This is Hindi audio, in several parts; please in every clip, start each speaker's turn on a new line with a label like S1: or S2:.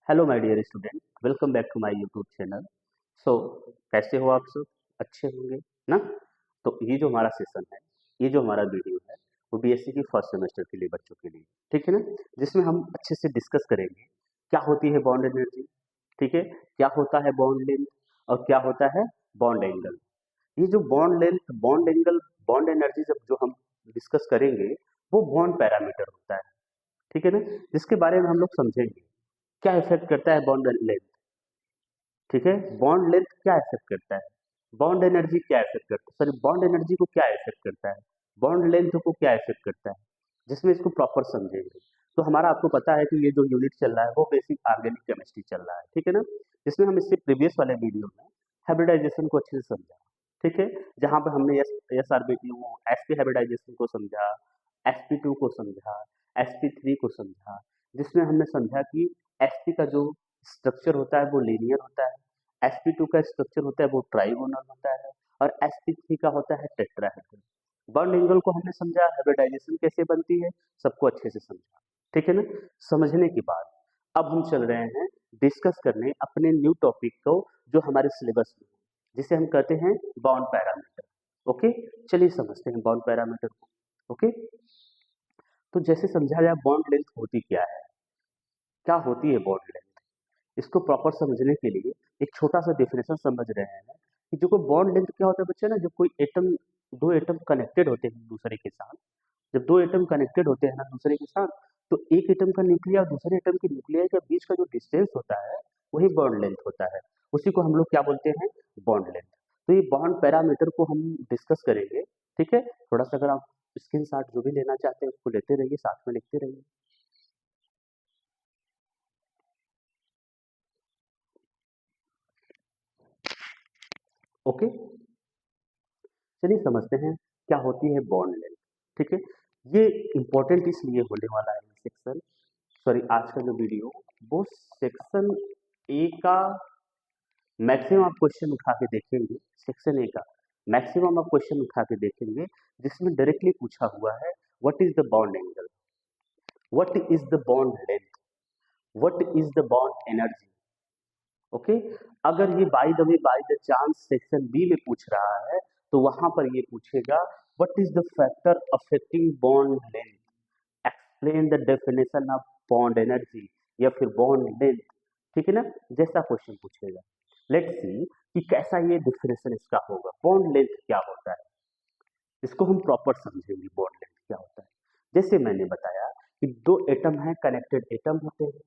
S1: Hello my dear student, welcome back to my YouTube channel. So कैसे हो आप सब? अच्छे होंगे ना? तो ये जो हमारा सेशन है, ये जो हमारा वीडियो है, वो बीएससी की फर्स्ट सेमेस्टर के लिए बच्चों के लिए, ठीक है ना? जिसमें हम अच्छे से डिस्कस करेंगे क्या होती है बॉन्ड एनर्जी, ठीक है, क्या होता है बॉन्ड लेंथ और क्या होता है बॉन्ड एंगल। ये जो bond length, bond angle, bond energy जब जो हम डिस्कस करेंगे, वो बॉन्ड पैरामीटर होता है, ठीक है ना? जिसके बारे में हम लोग समझेंगे क्या इफेक्ट करता है बॉन्ड लेंथ, ठीक है? बॉन्ड लेंथ क्या इफेक्ट करता है, बॉन्ड एनर्जी क्या इफेक्ट करता है, सॉरी बॉन्ड एनर्जी को क्या इफेक्ट करता है, बॉन्ड लेंथ को क्या इफेक्ट करता है, जिसमें इसको प्रॉपर समझेंगे। तो हमारा आपको पता है कि ये जो यूनिट चल रहा है वो बेसिक ऑर्गेनिक केमिस्ट्री चल रहा है, ठीक है ना? जिसमें हम इससे प्रीवियस वाले वीडियो में हाइब्रिडाइजेशन को अच्छे से समझा, ठीक है? जहां पर हमने एस आरबीटी एसपी हाइब्रिडाइजेशन को समझा, sp2 को समझा, sp3 को समझा, जिसमें हमने समझा कि sp का जो स्ट्रक्चर होता है वो लीनियर होता है, sp2 का स्ट्रक्चर होता है वो ट्राइगोनल होता है और sp3 का होता है टेट्राहेड्रल। बॉन्ड एंगल को हमने समझा, हाइब्रिडाइजेशन कैसे बनती है सबको अच्छे से समझा, ठीक है ना? समझने के बाद अब हम चल रहे हैं डिस्कस करने अपने न्यू टॉपिक को जो हमारे सिलेबस में है, जिसे हम कहते हैं बॉन्ड पैरामीटर। ओके, चलिए समझते हैं बॉन्ड पैरामीटर को। ओके, तो जैसे समझा जाए बॉन्ड लेंथ होती क्या है, क्या होती है बॉन्ड लेंथ, इसको प्रॉपर समझने के लिए एक छोटा सा डेफिनेशन समझ रहे हैं कि जो बॉन्ड लेंथ क्या होता है बच्चे ना, जब कोई एटम, दो एटम कनेक्टेड होते हैं दूसरे के साथ, जब दो एटम कनेक्टेड होते हैं ना दूसरे के साथ, तो एक एटम का न्यूक्लिया और दूसरे एटम के न्यूक्लिया के बीच का जो डिस्टेंस होता है वही बॉन्ड लेंथ होता है। उसी को हम लोग क्या बोलते हैं, बॉन्ड लेंथ। तो ये बॉन्ड पैरामीटर को हम डिस्कस करेंगे, ठीक है? थोड़ा सा अगर आप स्क्रीन शॉट जो भी लेना चाहते हैं उसको लेते रहिए, साथ में लिखते रहिए। ओके, चलिए समझते हैं क्या होती है बॉन्ड लेंथ, ठीक है? ये इंपॉर्टेंट इसलिए होने वाला है सेक्शन, सॉरी आज का जो वीडियो, वो सेक्शन ए का मैक्सिमम आप क्वेश्चन उठा के देखेंगे, सेक्शन ए का मैक्सिमम आप क्वेश्चन उठा के देखेंगे जिसमें डायरेक्टली पूछा हुआ है what is the bond angle, what is the bond length, what is the bond energy. Okay, अगर ये by the way by the chance section B में पूछ रहा है तो वहां पर ये पूछेगा what is the factor affecting bond length, explain the definition of bond energy या फिर बॉन्ड लेंथ, ठीक है ना? जैसा क्वेश्चन पूछेगा, लेट्स सी कि कैसा ये डेफिनेशन इसका होगा, बॉन्ड लेंथ क्या होता है, इसको हम प्रॉपर समझेंगे बॉन्ड लेंथ क्या होता है। जैसे मैंने बताया कि दो एटम है, कनेक्टेड एटम होते हैं,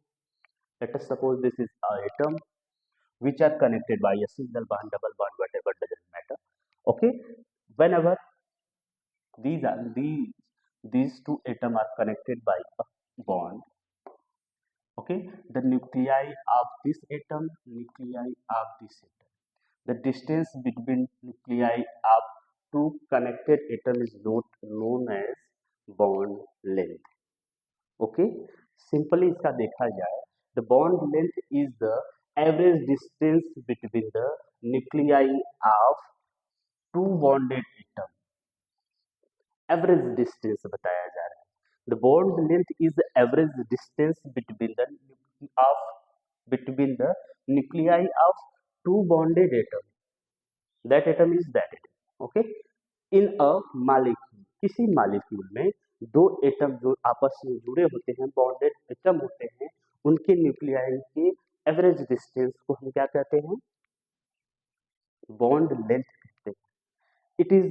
S1: late us suppose this is a atom which are connected by a single bond, double bond, whatever doesn't matter. Okay, whenever these are these two atoms are connected by a bond, okay, the nuclei of this atom, nuclei of this atom, the distance between nuclei of two connected atom is known as bond length. Okay, simply इसका देखा जाए, the bond length is the average distance between the nuclei of two bonded atom, average distance बताया जा रहा है। The bond length is the average distance between the of between the nuclei of two bonded atom, that atom is that atom. Okay, in a molecule, किसी मालिक्यूल में दो एटम जो आपस में जुड़े होते हैं, बॉन्डेड एटम होते हैं, उनके न्यूक्लियाई के एवरेज डिस्टेंस को हम क्या कहते हैं, बॉन्ड लेंथ कहते हैं। It is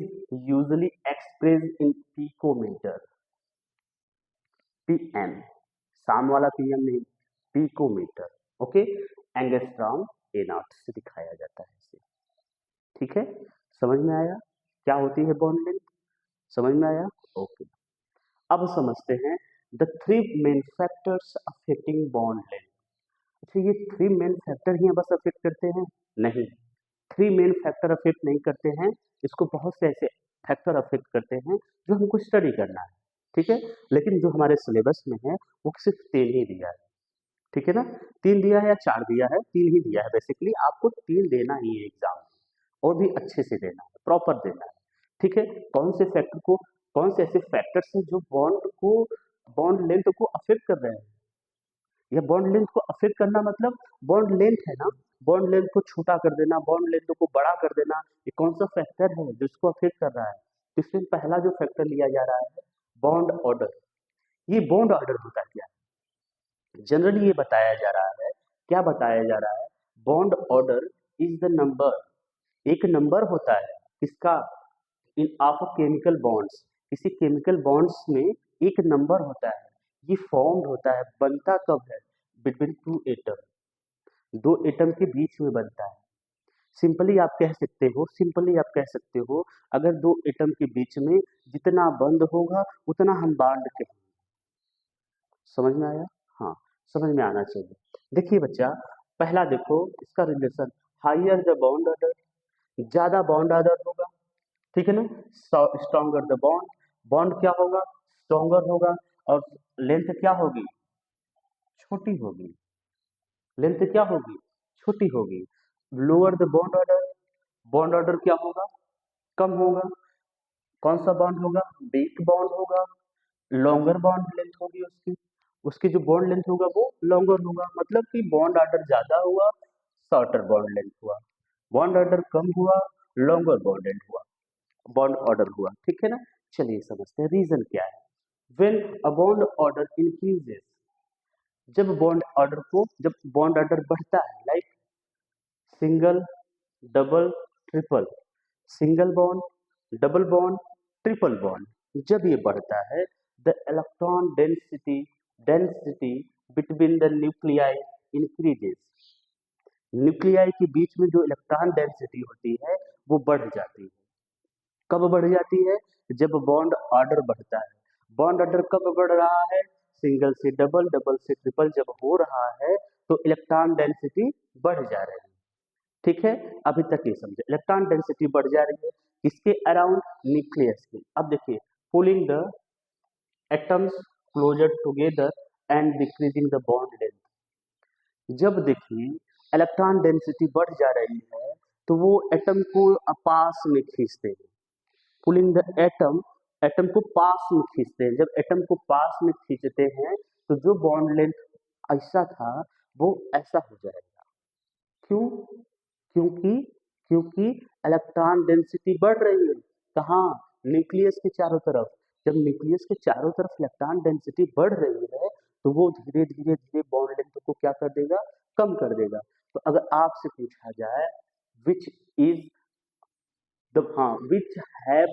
S1: usually express in picometre, PM, शाम वाला पीएम नहीं, picometre. Okay, angstrom A naught से दिखाया जाता है इसे, ठीक है? समझ में आया क्या होती है बॉन्ड लेंथ? समझ में आया? ओके, अब समझते हैं the three main factors affecting bond length. अच्छा, ये थ्री मेन फैक्टर ही बस अफेक्ट करते हैं? नहीं, थ्री मेन फैक्टर अफेक्ट नहीं करते हैं, इसको बहुत से ऐसे फैक्टर अफेक्ट करते हैं जो हमको स्टडी करना है, ठीक है? लेकिन जो हमारे सिलेबस में है वो सिर्फ तीन ही दिया है, ठीक है ना? तीन दिया है या चार दिया है? तीन ही दिया है। बेसिकली आपको तीन देना ही है एग्जाम में, और भी अच्छे से देना है, प्रॉपर देना है, ठीक है? कौन से फैक्टर को, कौन से ऐसे फैक्टर्स हैं जो बॉन्ड को, बॉन्ड लेंथ को अफेक्ट कर रहे हैं, या बॉन्ड लेंथ को अफेक्ट करना मतलब बॉन्ड लेंथ है ना, बॉन्ड लेंथ को छोटा कर देना, बॉन्ड लेंथ को बड़ा कर देना, ये कौन सा फैक्टर है जो इसको अफेक्ट कर रहा है? तो इसमें पहला जो फैक्टर लिया जा रहा है बॉन्ड ऑर्डर। ये बॉन्ड ऑर्डर होता क्या है? जनरली ये बताया जा रहा है, क्या बताया जा रहा है? Bond order is the number, एक नंबर होता है किसका? इन ऑफ केमिकल बॉन्ड्स, किसी केमिकल बॉन्ड्स में एक नंबर होता है, ये फॉर्म्ड होता है, बनता कब है? बिटवीन टू एटम, दो एटम के बीच में बनता है। सिंपली आप कह सकते हो अगर दो एटम के बीच में जितना बंद होगा उतना हम बॉन्ड कहेंगे। समझ में आया? हाँ, समझ में आना चाहिए। देखिए बच्चा, पहला देखो इसका relation, higher the bond order, ज्यादा बॉन्ड ऑर्डर होगा, ठीक है ना, स्ट्रॉन्गर द बॉन्ड, बॉन्ड क्या होगा? स्ट्रॉन्गर होगा, और लेंथ क्या होगी? छोटी होगी, लेंथ क्या होगी? छोटी होगी। Lower the bond order, bond order क्या होगा? कम होगा। कौन सा बॉन्ड होगा? वीक बॉन्ड होगा, लॉन्गर बॉन्ड लेंथ होगी उसकी, उसकी जो बॉन्ड लेंथ होगा वो लॉन्गर होगा, मतलब कि बॉन्ड ऑर्डर ज्यादा हुआ, शॉर्टर बॉन्ड लेंथ हुआ, बॉन्ड ऑर्डर कम हुआ, लॉन्गर बॉन्ड लेंथ हुआ, बॉन्ड ऑर्डर हुआ, ठीक है ना। चलिए समझते हैं रीजन क्या है। When a bond order increases, जब बॉन्ड ऑर्डर बढ़ता है, like single, double, triple, single bond, double bond, triple bond, जब ये बढ़ता है the electron density between the nuclei increases, nuclei के बीच में जो इलेक्ट्रॉन डेंसिटी होती है वो बढ़ जाती है। कब बढ़ जाती है? जब बॉन्ड ऑर्डर बढ़ता है। बॉन्ड ऑर्डर कब बढ़ रहा है? सिंगल से डबल, डबल से ट्रिपल जब हो रहा है तो इलेक्ट्रॉन डेंसिटी बढ़ जा रही है, ठीक है। अभी तक ये समझे, इलेक्ट्रॉन डेंसिटी बढ़ जा रही है किसके अराउंड? न्यूक्लियस के। अब देखिए, pulling the atoms closer together and decreasing the bond length, जब देखिए इलेक्ट्रॉन डेंसिटी बढ़ जा रही है तो वो एटम को पास में खींचते हैं, पुलिंग द एटम, एटम को पास में खींचते हैं। जब एटम को पास में खींचते हैं तो जो बॉन्ड लेंथ ऐसा था वो ऐसा हो जाएगा। क्यों? क्योंकि क्योंकि इलेक्ट्रॉन डेंसिटी बढ़ रही है। कहाँ? न्यूक्लियस के चारों तरफ। जब न्यूक्लियस के चारों तरफ इलेक्ट्रॉन डेंसिटी बढ़ रही है तो वो धीरे धीरे धीरे बॉन्ड लेंथ को क्या कर देगा? कम कर देगा। तो अगर आपसे पूछा जाए which is which have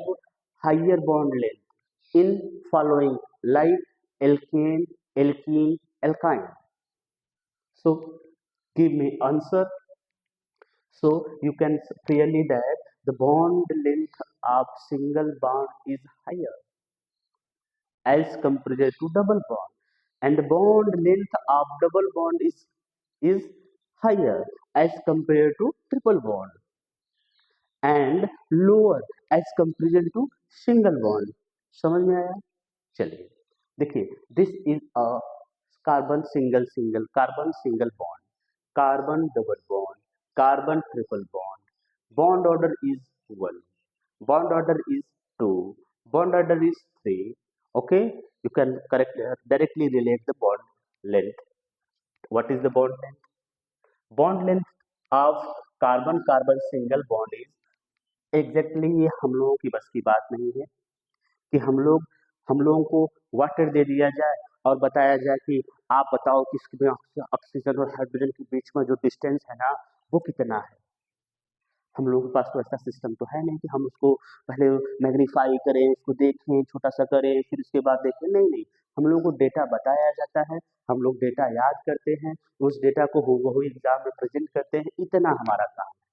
S1: higher bond length in following, like alkane, alkene, alkyne, so give me answer. So you can clearly that the bond length of single bond is higher as compared to double bond, and the bond length of double bond is higher as compared to triple bond, and lower as compared to single bond। समझ में आया? चलिए देखिए, this is a carbon single single, carbon single bond, carbon double bond, carbon triple bond, bond order is 1, bond order is 2, bond order is 3, okay, you can correct directly relate the bond length. What is the bond length? Bond length of carbon carbon single bond is exactly ये हम लोगों की बस की बात नहीं है कि हम लोगों को वाटर दे दिया जाए और बताया जाए कि आप बताओ कि इसमें ऑक्सीजन और हाइड्रोजन के बीच में जो डिस्टेंस है ना वो कितना है। हम लोगों के पास तो ऐसा सिस्टम तो है नहीं कि हम उसको पहले मैग्नीफाई करें, उसको देखें, छोटा सा करें, फिर उसके बाद देखें, नहीं नहीं, हम लोगों को डेटा बताया जाता है, हम लोग डेटा याद करते हैं, उस डेटा को हूबहू एग्जाम में प्रेजेंट करते हैं, इतना हमारा काम है,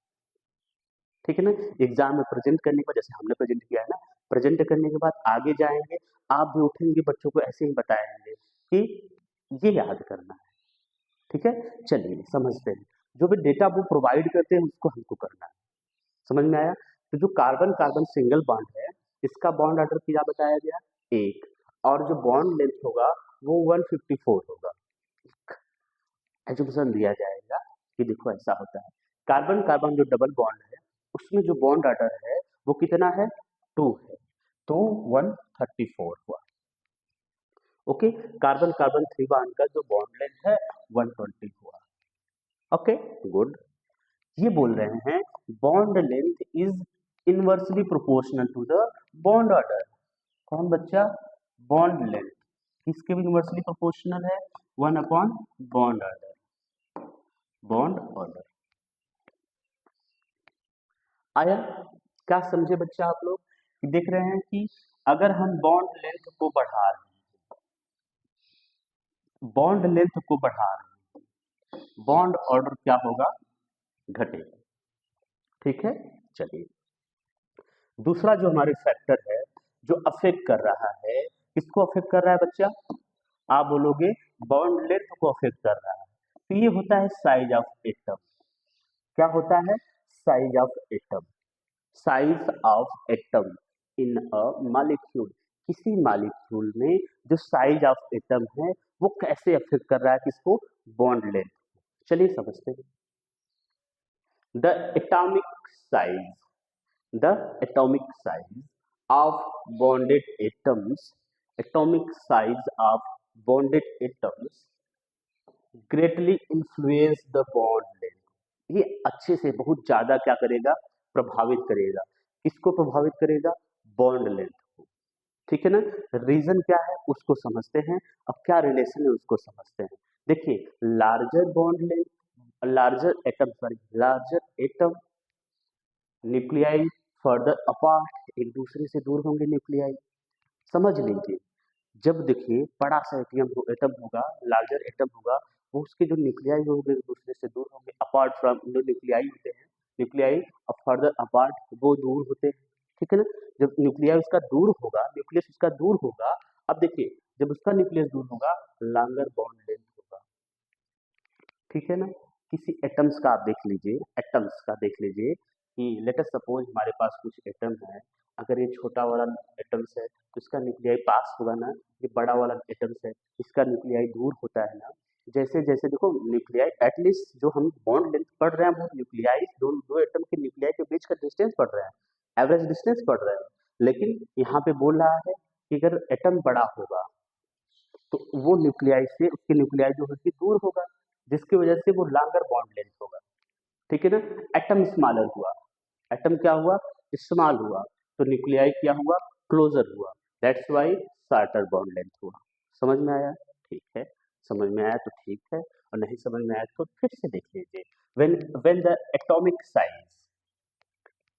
S1: ठीक है ना। एग्जाम में प्रेजेंट करने के बाद जैसे हमने प्रेजेंट किया है ना, प्रेजेंट करने के बाद आगे जाएंगे, आप भी उठेंगे, बच्चों को ऐसे ही बताएंगे कि ये याद करना है, ठीक है। चलिए समझते हैं, जो भी डेटा वो प्रोवाइड करते हैं उसको हमको करना है। समझ में आया? तो जो कार्बन कार्बन सिंगल बॉन्ड है इसका बॉन्ड ऑर्डर क्या बताया गया? 1, और जो बॉन्ड लेंथ होगा वो 154 होगा। एजुकेशन दिया जाएगा कि देखो ऐसा होता है, कार्बन कार्बन जो डबल बॉन्ड है उसमें जो बॉन्ड ऑर्डर है वो कितना है? 2 है, तो 134 हुआ। ओके, कार्बन कार्बन 3 बॉन्ड का जो बॉन्ड लेंथ है 120 हुआ। Okay good. ये बोल रहे हैं bond length is inversely proportional to the bond order. कौन बच्चा? बॉन्ड लेंथ किसके इनवर्सली प्रोपोर्शनल है? 1 upon bond order. Bond order आया? क्या समझे बच्चा आप लोग? देख रहे हैं कि अगर हम बॉन्ड लेंथ को बढ़ा रहे हैं, बॉन्ड लेंथ को बढ़ा रहे हैं, बॉन्ड ऑर्डर क्या होगा? घटेगा। ठीक है, चलिए दूसरा जो हमारे फैक्टर है जो अफेक्ट कर रहा है, किसको अफेक्ट कर रहा है बच्चा? आप बोलोगे बॉन्ड लेंथ को अफेक्ट कर रहा है, तो ये होता है साइज ऑफ एटम। क्या होता है? Size of atom. Size of atom in a molecule, किसी मॉलिक्यूल में जो साइज ऑफ एटम है वो कैसे अफेक्ट कर रहा है किसको? Bond length. चलिए समझते हैं। The atomic size, the atomic size of bonded atoms, atomic size of bonded atoms greatly influence the bond length। ये अच्छे से बहुत ज्यादा क्या करेगा? प्रभावित करेगा। किसको प्रभावित करेगा? बॉन्ड लेंथ को। ठीक है ना? रीजन क्या है उसको समझते हैं। अब क्या रिलेशन है उसको समझते हैं। देखिए larger bond length, larger atom, sorry larger atom nuclei further apart, एक दूसरे से दूर होंगे न्यूक्लियाई। समझ लीजिए जब देखिए बड़ा सा एटम होगा, लार्जर एटम होगा, वो उसके जो न्यूक्लियाई होंगे एक दूसरे से दूर होंगे। अपार्ट फ्रॉम जो न्यूक्लियाई होते हैं, न्यूक्लियाई और फर्दर अपार्ट वो दूर होते हैं। ठीक है ना? जब न्यूक्लियाई उसका दूर होगा, न्यूक्लियस उसका दूर होगा, अब देखिए जब उसका न्यूक्लियस दूर होगा लॉन्गर बॉन्ड लेंथ होगा। ठीक है ना? किसी एटम्स का आप देख लीजिए, एटम्स का देख लीजिए कि लेट अस सपोज हमारे पास कुछ एटम है। अगर ये छोटा वाला एटम्स है तो इसका न्यूक्लियाई पास होगा ना, ये बड़ा वाला एटम्स है इसका न्यूक्लियाई दूर होता है ना। जैसे जैसे देखो न्यूक्लियाई एटलीस्ट जो हम बॉन्ड लेंथ पढ़ रहे हैं वो न्यूक्लियाई दो एटम के न्यूक्लियाई के बीच का डिस्टेंस पढ़ रहे हैं, एवरेज डिस्टेंस पढ़ रहे हैं। लेकिन यहाँ पे बोल रहा है कि अगर एटम बड़ा होगा तो वो न्यूक्लियाई से उसके न्यूक्लियाई जो है दूर होगा, जिसकी वजह से वो लॉन्गर बॉन्ड लेंथ होगा। ठीक है ना? एटम स्मॉलर हुआ, एटम क्या हुआ? स्मॉल हुआ, तो न्यूक्लियाई क्या हुआ? क्लोजर हुआ। That's why shorter bond length हुआ। समझ में आया? ठीक है, समझ में आया तो ठीक है, और नहीं समझ में आया तो फिर से देख लीजिए। When the atomic size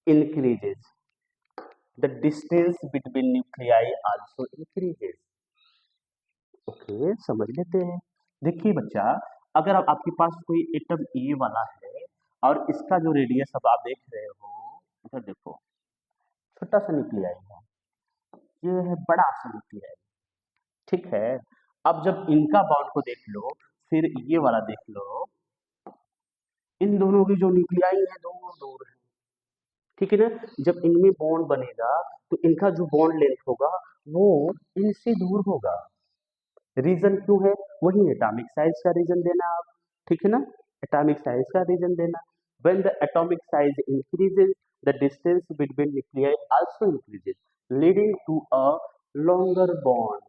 S1: increases, the distance between nuclei also increases. Okay समझ लेते हैं। देखिए बच्चा, अगर आपके पास कोई एटम ए वाला है और इसका जो रेडियस अब आप देख रहे हो, इधर देखो छोटा सा न्यूक्लियाई है, ये है बड़ा सा न्यूक्लियाई। ठीक है, अब जब इनका बॉन्ड को देख लो, फिर ये वाला देख लो, इन दोनों की जो न्यूक्लियाई है दूर दूर है। ठीक है ना? जब इनमें बॉन्ड बनेगा तो इनका जो बॉन्ड लेंथ होगा वो इनसे दूर होगा। रीजन क्यों है? वही एटॉमिक साइज का रीजन देना आप। ठीक है ना? एटॉमिक साइज का रीजन देना। When the atomic size increases, the distance between nuclei also increases, leading to a longer bond.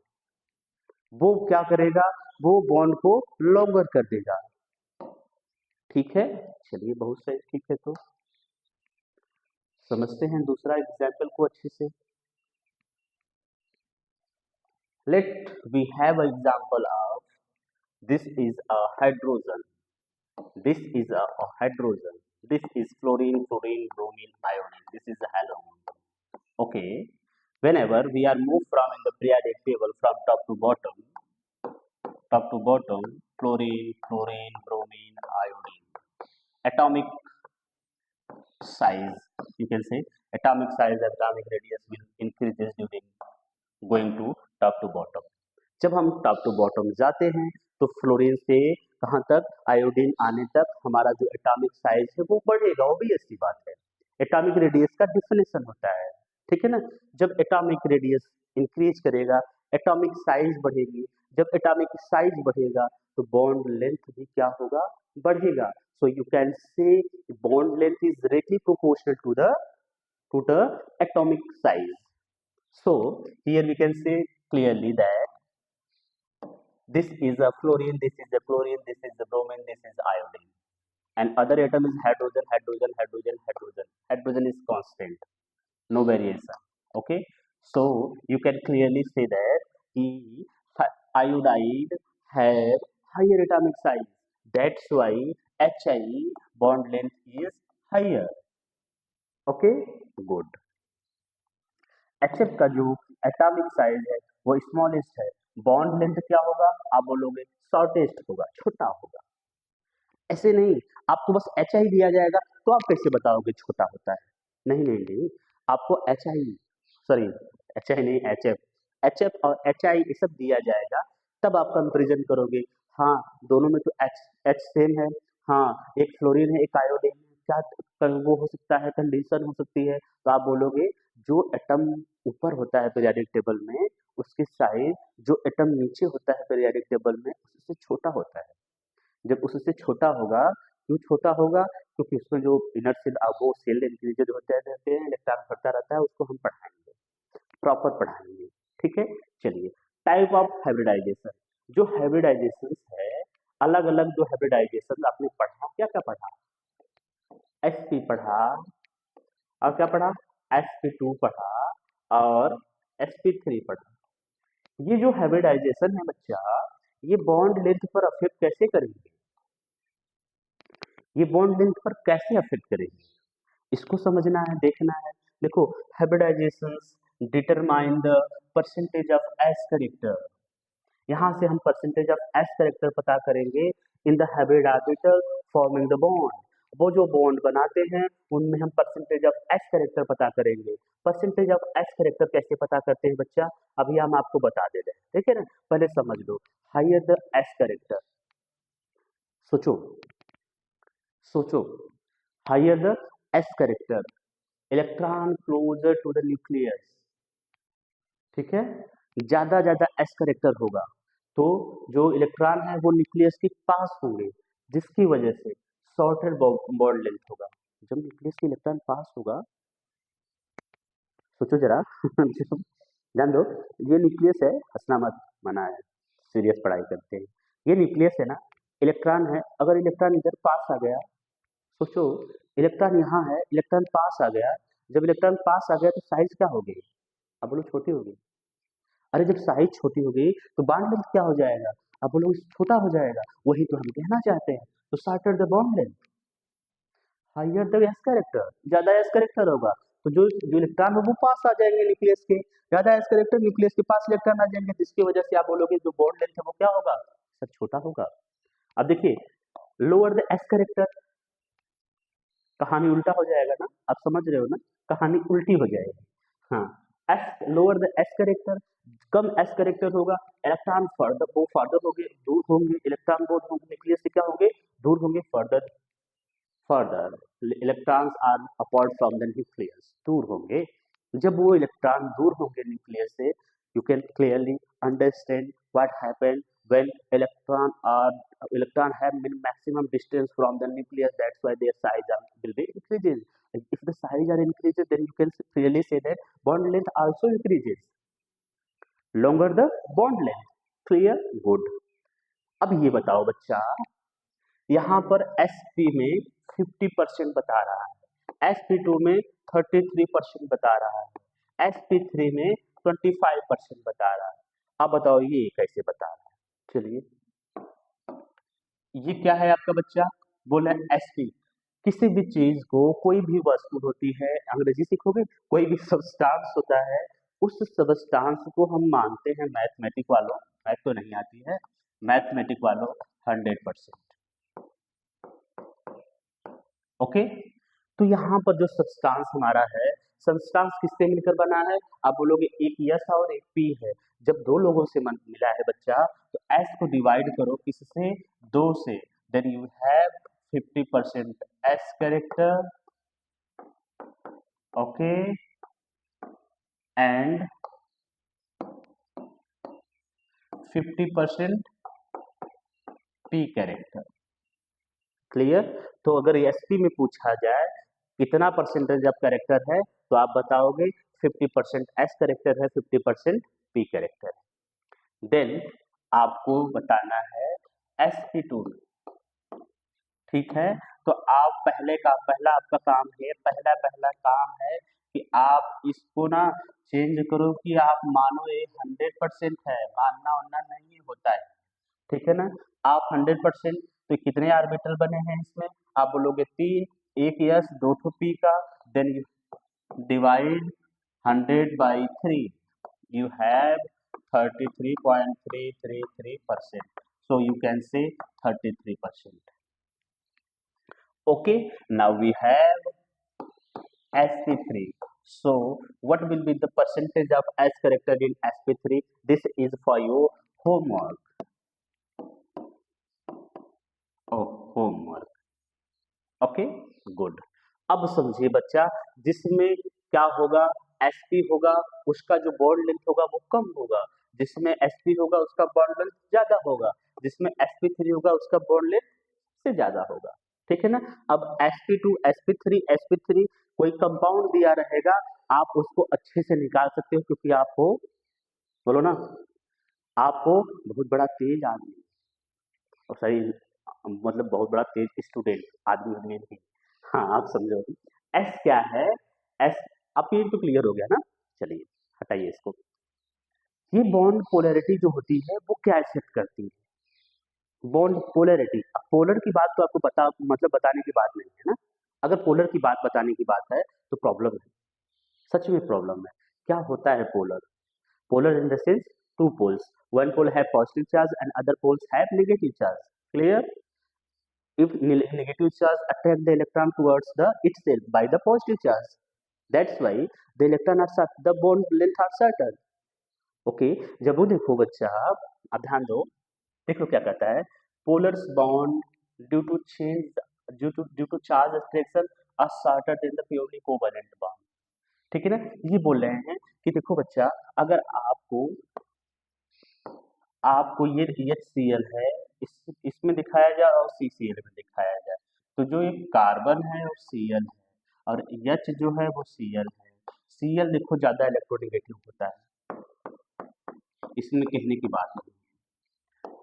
S1: वो क्या करेगा? वो बॉन्ड को लॉन्गर कर देगा। ठीक है, चलिए बहुत सही। ठीक है, तो समझते हैं दूसरा एग्जाम्पल को अच्छे से। Let we have example of this is a hydrogen, this is a hydrogen, this is fluorine, fluorine, bromine, iodine, this is a halon. Okay, whenever we are moved from in the periodic table from top to bottom, fluorine, fluorine, bromine, iodine, atomic size, you can say atomic size, atomic radius will increases during going to top to bottom. जब हम टॉप टू बॉटम जाते हैं तो फ्लोरीन से कहाँ तक? आयोडीन आने तक हमारा जो एटॉमिक साइज है वो बढ़ेगा, वो भी ऐसी बात है। एटॉमिक रेडियस का डिफिनेशन होता है। ठीक है ना? जब एटॉमिक रेडियस इंक्रीज करेगा एटॉमिक साइज बढ़ेगी, जब एटॉमिक साइज बढ़ेगा तो बॉन्ड लेंथ भी क्या होगा? बढ़ेगा। So you can say bond length is directly proportional to the atomic size. So here we can say clearly that This is a fluorine, this is a chlorine, this is a bromine, this is iodine. And other atom is hydrogen, hydrogen, hydrogen, hydrogen. Hydrogen is constant, no variation. Okay, so you can clearly say that iodide have higher atomic size. That's why Hi bond length is higher. Okay, good. HF का जो एटॉमिक साइज है वो स्मॉलेस्ट है, बॉन्ड लेंथ क्या होगा आप बोलोगे शॉर्टेस्ट होगा, छोटा होगा। ऐसे नहीं आपको बस एच आई दिया जाएगा तो आप कैसे बताओगे छोटा होता है, नहीं नहीं नहीं, आपको H I sorry H I नहीं एच एफ और एच आई ये सब दिया जाएगा तब आप कंपेरिजन करोगे। हाँ दोनों में तो एच एच सेम है, हाँ एक फ्लोरीन है एक आयोडीन है, क्या वो हो सकता है कंडीशन हो सकती है, तो आप बोलोगे जो एटम ऊपर होता है पीरियोडिक टेबल में उसके साइज जो एटम नीचे होता है पीरियोडिक टेबल में उससे छोटा होता है। जब उससे छोटा होगा, क्यों छोटा होगा, क्योंकि उसमें जो इनर सेल वो सेल इंक्रीजेड होते रहते हैं, इलेक्ट्रॉन बढ़ता रहता है, उसको हम पढ़ाएंगे, प्रॉपर पढ़ाएंगे। ठीक है, चलिए टाइप ऑफ हाइब्रिडाइजेशन, जो हाइब्रिडाइजेशन है अलग अलग जो हाइब्रिडाइजेशन आपने पढ़ा, क्या क्या पढ़ा, sp पढ़ा और क्या पढ़ा, sp2 पढ़ा और sp3 पढ़ा। ये जो हाइब्रिडाइजेशन है बच्चा, ये बॉन्ड लेंथ पर अफेक्ट कैसे करेंगे, ये बॉन्ड लेंथ पर कैसे अफेक्ट करेंगे, इसको समझना है, देखना है। देखो hybridizations determine the percentage of s character, यहाँ से हम परसेंटेज ऑफ एस कैरेक्टर पता करेंगे in the hybrid orbital forming the bond. वो जो बॉन्ड बनाते हैं उनमें हम परसेंटेज ऑफ एस कैरेक्टर पता करेंगे। परसेंटेज ऑफ एस कैरेक्टर कैसे पता करते हैं बच्चा, अभी हम आपको बता दे रहे हैं, ठीक है ना, पहले समझ लो। हायर द एस कैरेक्टर, सोचो सोचो, higher the s character, electron closer to the nucleus, ठीक है, ज्यादा ज्यादा एस कैरेक्टर होगा तो जो इलेक्ट्रॉन है वो न्यूक्लियस के पास होंगे, जिसकी वजह से शॉर्टर बॉन्ड लेंथ होगा। जब न्यूक्लियस के इलेक्ट्रॉन पास होगा, सोचो जरा जान दो, ये न्यूक्लियस है, हंसना मत मना है, सीरियस पढ़ाई करते हैं। ये न्यूक्लियस है ना, इलेक्ट्रॉन है, अगर इलेक्ट्रॉन इधर पास आ गया, सोचो इलेक्ट्रॉन यहाँ है, इलेक्ट्रॉन पास आ गया, जब इलेक्ट्रॉन पास आ गया तो साइज क्या होगी, अब बोलो छोटी होगी। अरे जब साइज छोटी हो गई तो बॉन्ड लेंथ क्या हो जाएगा, अब बोलो छोटा हो जाएगा, वही तो हम कहना चाहते हैं। तो shorter the bond length, higher the s character, ज्यादा एस कैरेक्टर होगा तो जो जो इलेक्ट्रॉन है वो पास आ जाएंगे न्यूक्लियस के, ज्यादा एस कैरेक्टर न्यूक्लियस के पास इलेक्ट्रॉन आ जाएंगे, जिसकी वजह से आप बोलोगे जो बॉन्ड लेंथ है वो क्या होगा, सर छोटा होगा। अब देखिए लोअर द एस कैरेक्टर, कहानी उल्टा हो जाएगा ना, आप समझ रहे हो ना, कहानी उल्टी हो जाएगी। हाँ S lower the s character, come S character होगा, इलेक्ट्रॉन फर्दर वो फर्दर होंगे, दूर होंगे, इलेक्ट्रॉन बोथ होंगे न्यूक्लियस से क्या होंगे, दूर होंगे, further further electrons are apart from the nucleus, दूर होंगे। जब वो इलेक्ट्रॉन दूर होंगे न्यूक्लियस से, you can clearly understand what happen when electron have maximum distance from the nucleus, that's why their size will be increases. If the size are increases, then you can clearly say that bond length also increases, longer the bond length, clear, good। अब ये बताओ बच्चा, यहाँ पर sp में 50% बता रहा है, sp2 में 33% बता रहा है, sp3 में 25% बता रहा है। अब बताओ ये कैसे बता रहा है, चलिए ये क्या है आपका बच्चा, बोला एसपी, किसी भी चीज को, कोई भी वस्तु होती है, अंग्रेजी सीखोगे, कोई भी सब्सटेंस होता है, उस सब्सटेंस को हम मानते हैं मैथमेटिक वालों, मैथ तो नहीं आती है, मैथमेटिक वालों 100%। ओके, तो यहाँ पर जो सब्सटेंस हमारा है, सब्सटेंस किससे मिलकर बना है, आप बोलोगे एक यस और एक पी है। जब दो लोगों से मिला है बच्चा, तो एस को डिवाइड करो किससे, दो से, then you have 50% s character, okay, and 50% p character, clear. तो अगर एसपी में पूछा जाए कितना परसेंटेज ऑफ कैरेक्टर है, तो आप बताओगे 50% एस कैरेक्टर है, 50% पी कैरेक्टर है। देन आपको बताना है sp2 में, ठीक है। तो आप पहला आपका काम है, पहला पहला काम है कि आप इसको ना चेंज करो कि आप मानो ये 100% है, मानना वानना नहीं होता है, ठीक है ना। आप 100% तो कितने ऑर्बिटल बने हैं इसमें, आप बोलोगे 3, एक यस 2 ठो पी का, then divide 100/3, you have 33.333%, so you can say 33%. Okay, now we have sp3. So what will be the percentage of s character in sp3? This is for your homework. Homework. Okay, good. अब समझिए बच्चा, जिसमें क्या होगा, sp होगा, उसका जो बॉन्ड लेंथ होगा वो कम होगा, जिसमें sp होगा उसका बॉन्ड लेंथ ज्यादा होगा, जिसमें sp3 होगा उसका बॉन्ड लेंथ से ज्यादा होगा, ठीक है ना। अब sp2 sp3 sp3 कोई कंपाउंड दिया रहेगा, आप उसको अच्छे से निकाल सकते हो, क्योंकि आप हो, बोलो ना, आप हो बहुत बड़ा तेज आदमी, और सही मतलब बहुत बड़ा तेज स्टूडेंट आदमी होने नहीं। हाँ, आप समझो। एस क्या है, एस, अब ये तो क्लियर हो गया ना। चलिए हटाइए इसको। ये बॉन्ड पोलैरिटी जो होती है वो क्या सेट करती है, बॉन्ड पोलैरिटी। अब पोलर की बात तो आपको पता, मतलब बताने की बात नहीं है ना। अगर पोलर की बात बताने की बात है तो प्रॉब्लम है, सच में प्रॉब्लम है। क्या होता है polar, polar in the sense two poles, one pole have positive charge and other poles have negative charge, clear। If negative charge attract the electron towards the itself by the positive charge, that's why the electron are short, the bond length are shorter। Okay, जब वो देखो बच्चा, अब ध्यान दो, देखो क्या कहता है, polars bond due to change, due to charge attraction are shorter than the purely covalent bond, ठीक है ना। ये बोल रहे हैं कि देखो बच्चा, अगर आपको आपको ये HCl है, इसमें दिखाया जाए और CCl में दिखाया जाए, तो जो ये कार्बन है वो Cl है, और H जो है वो Cl है। Cl देखो ज्यादा इलेक्ट्रोनेगेटिव होता है, इसमें कहने की बात नहीं।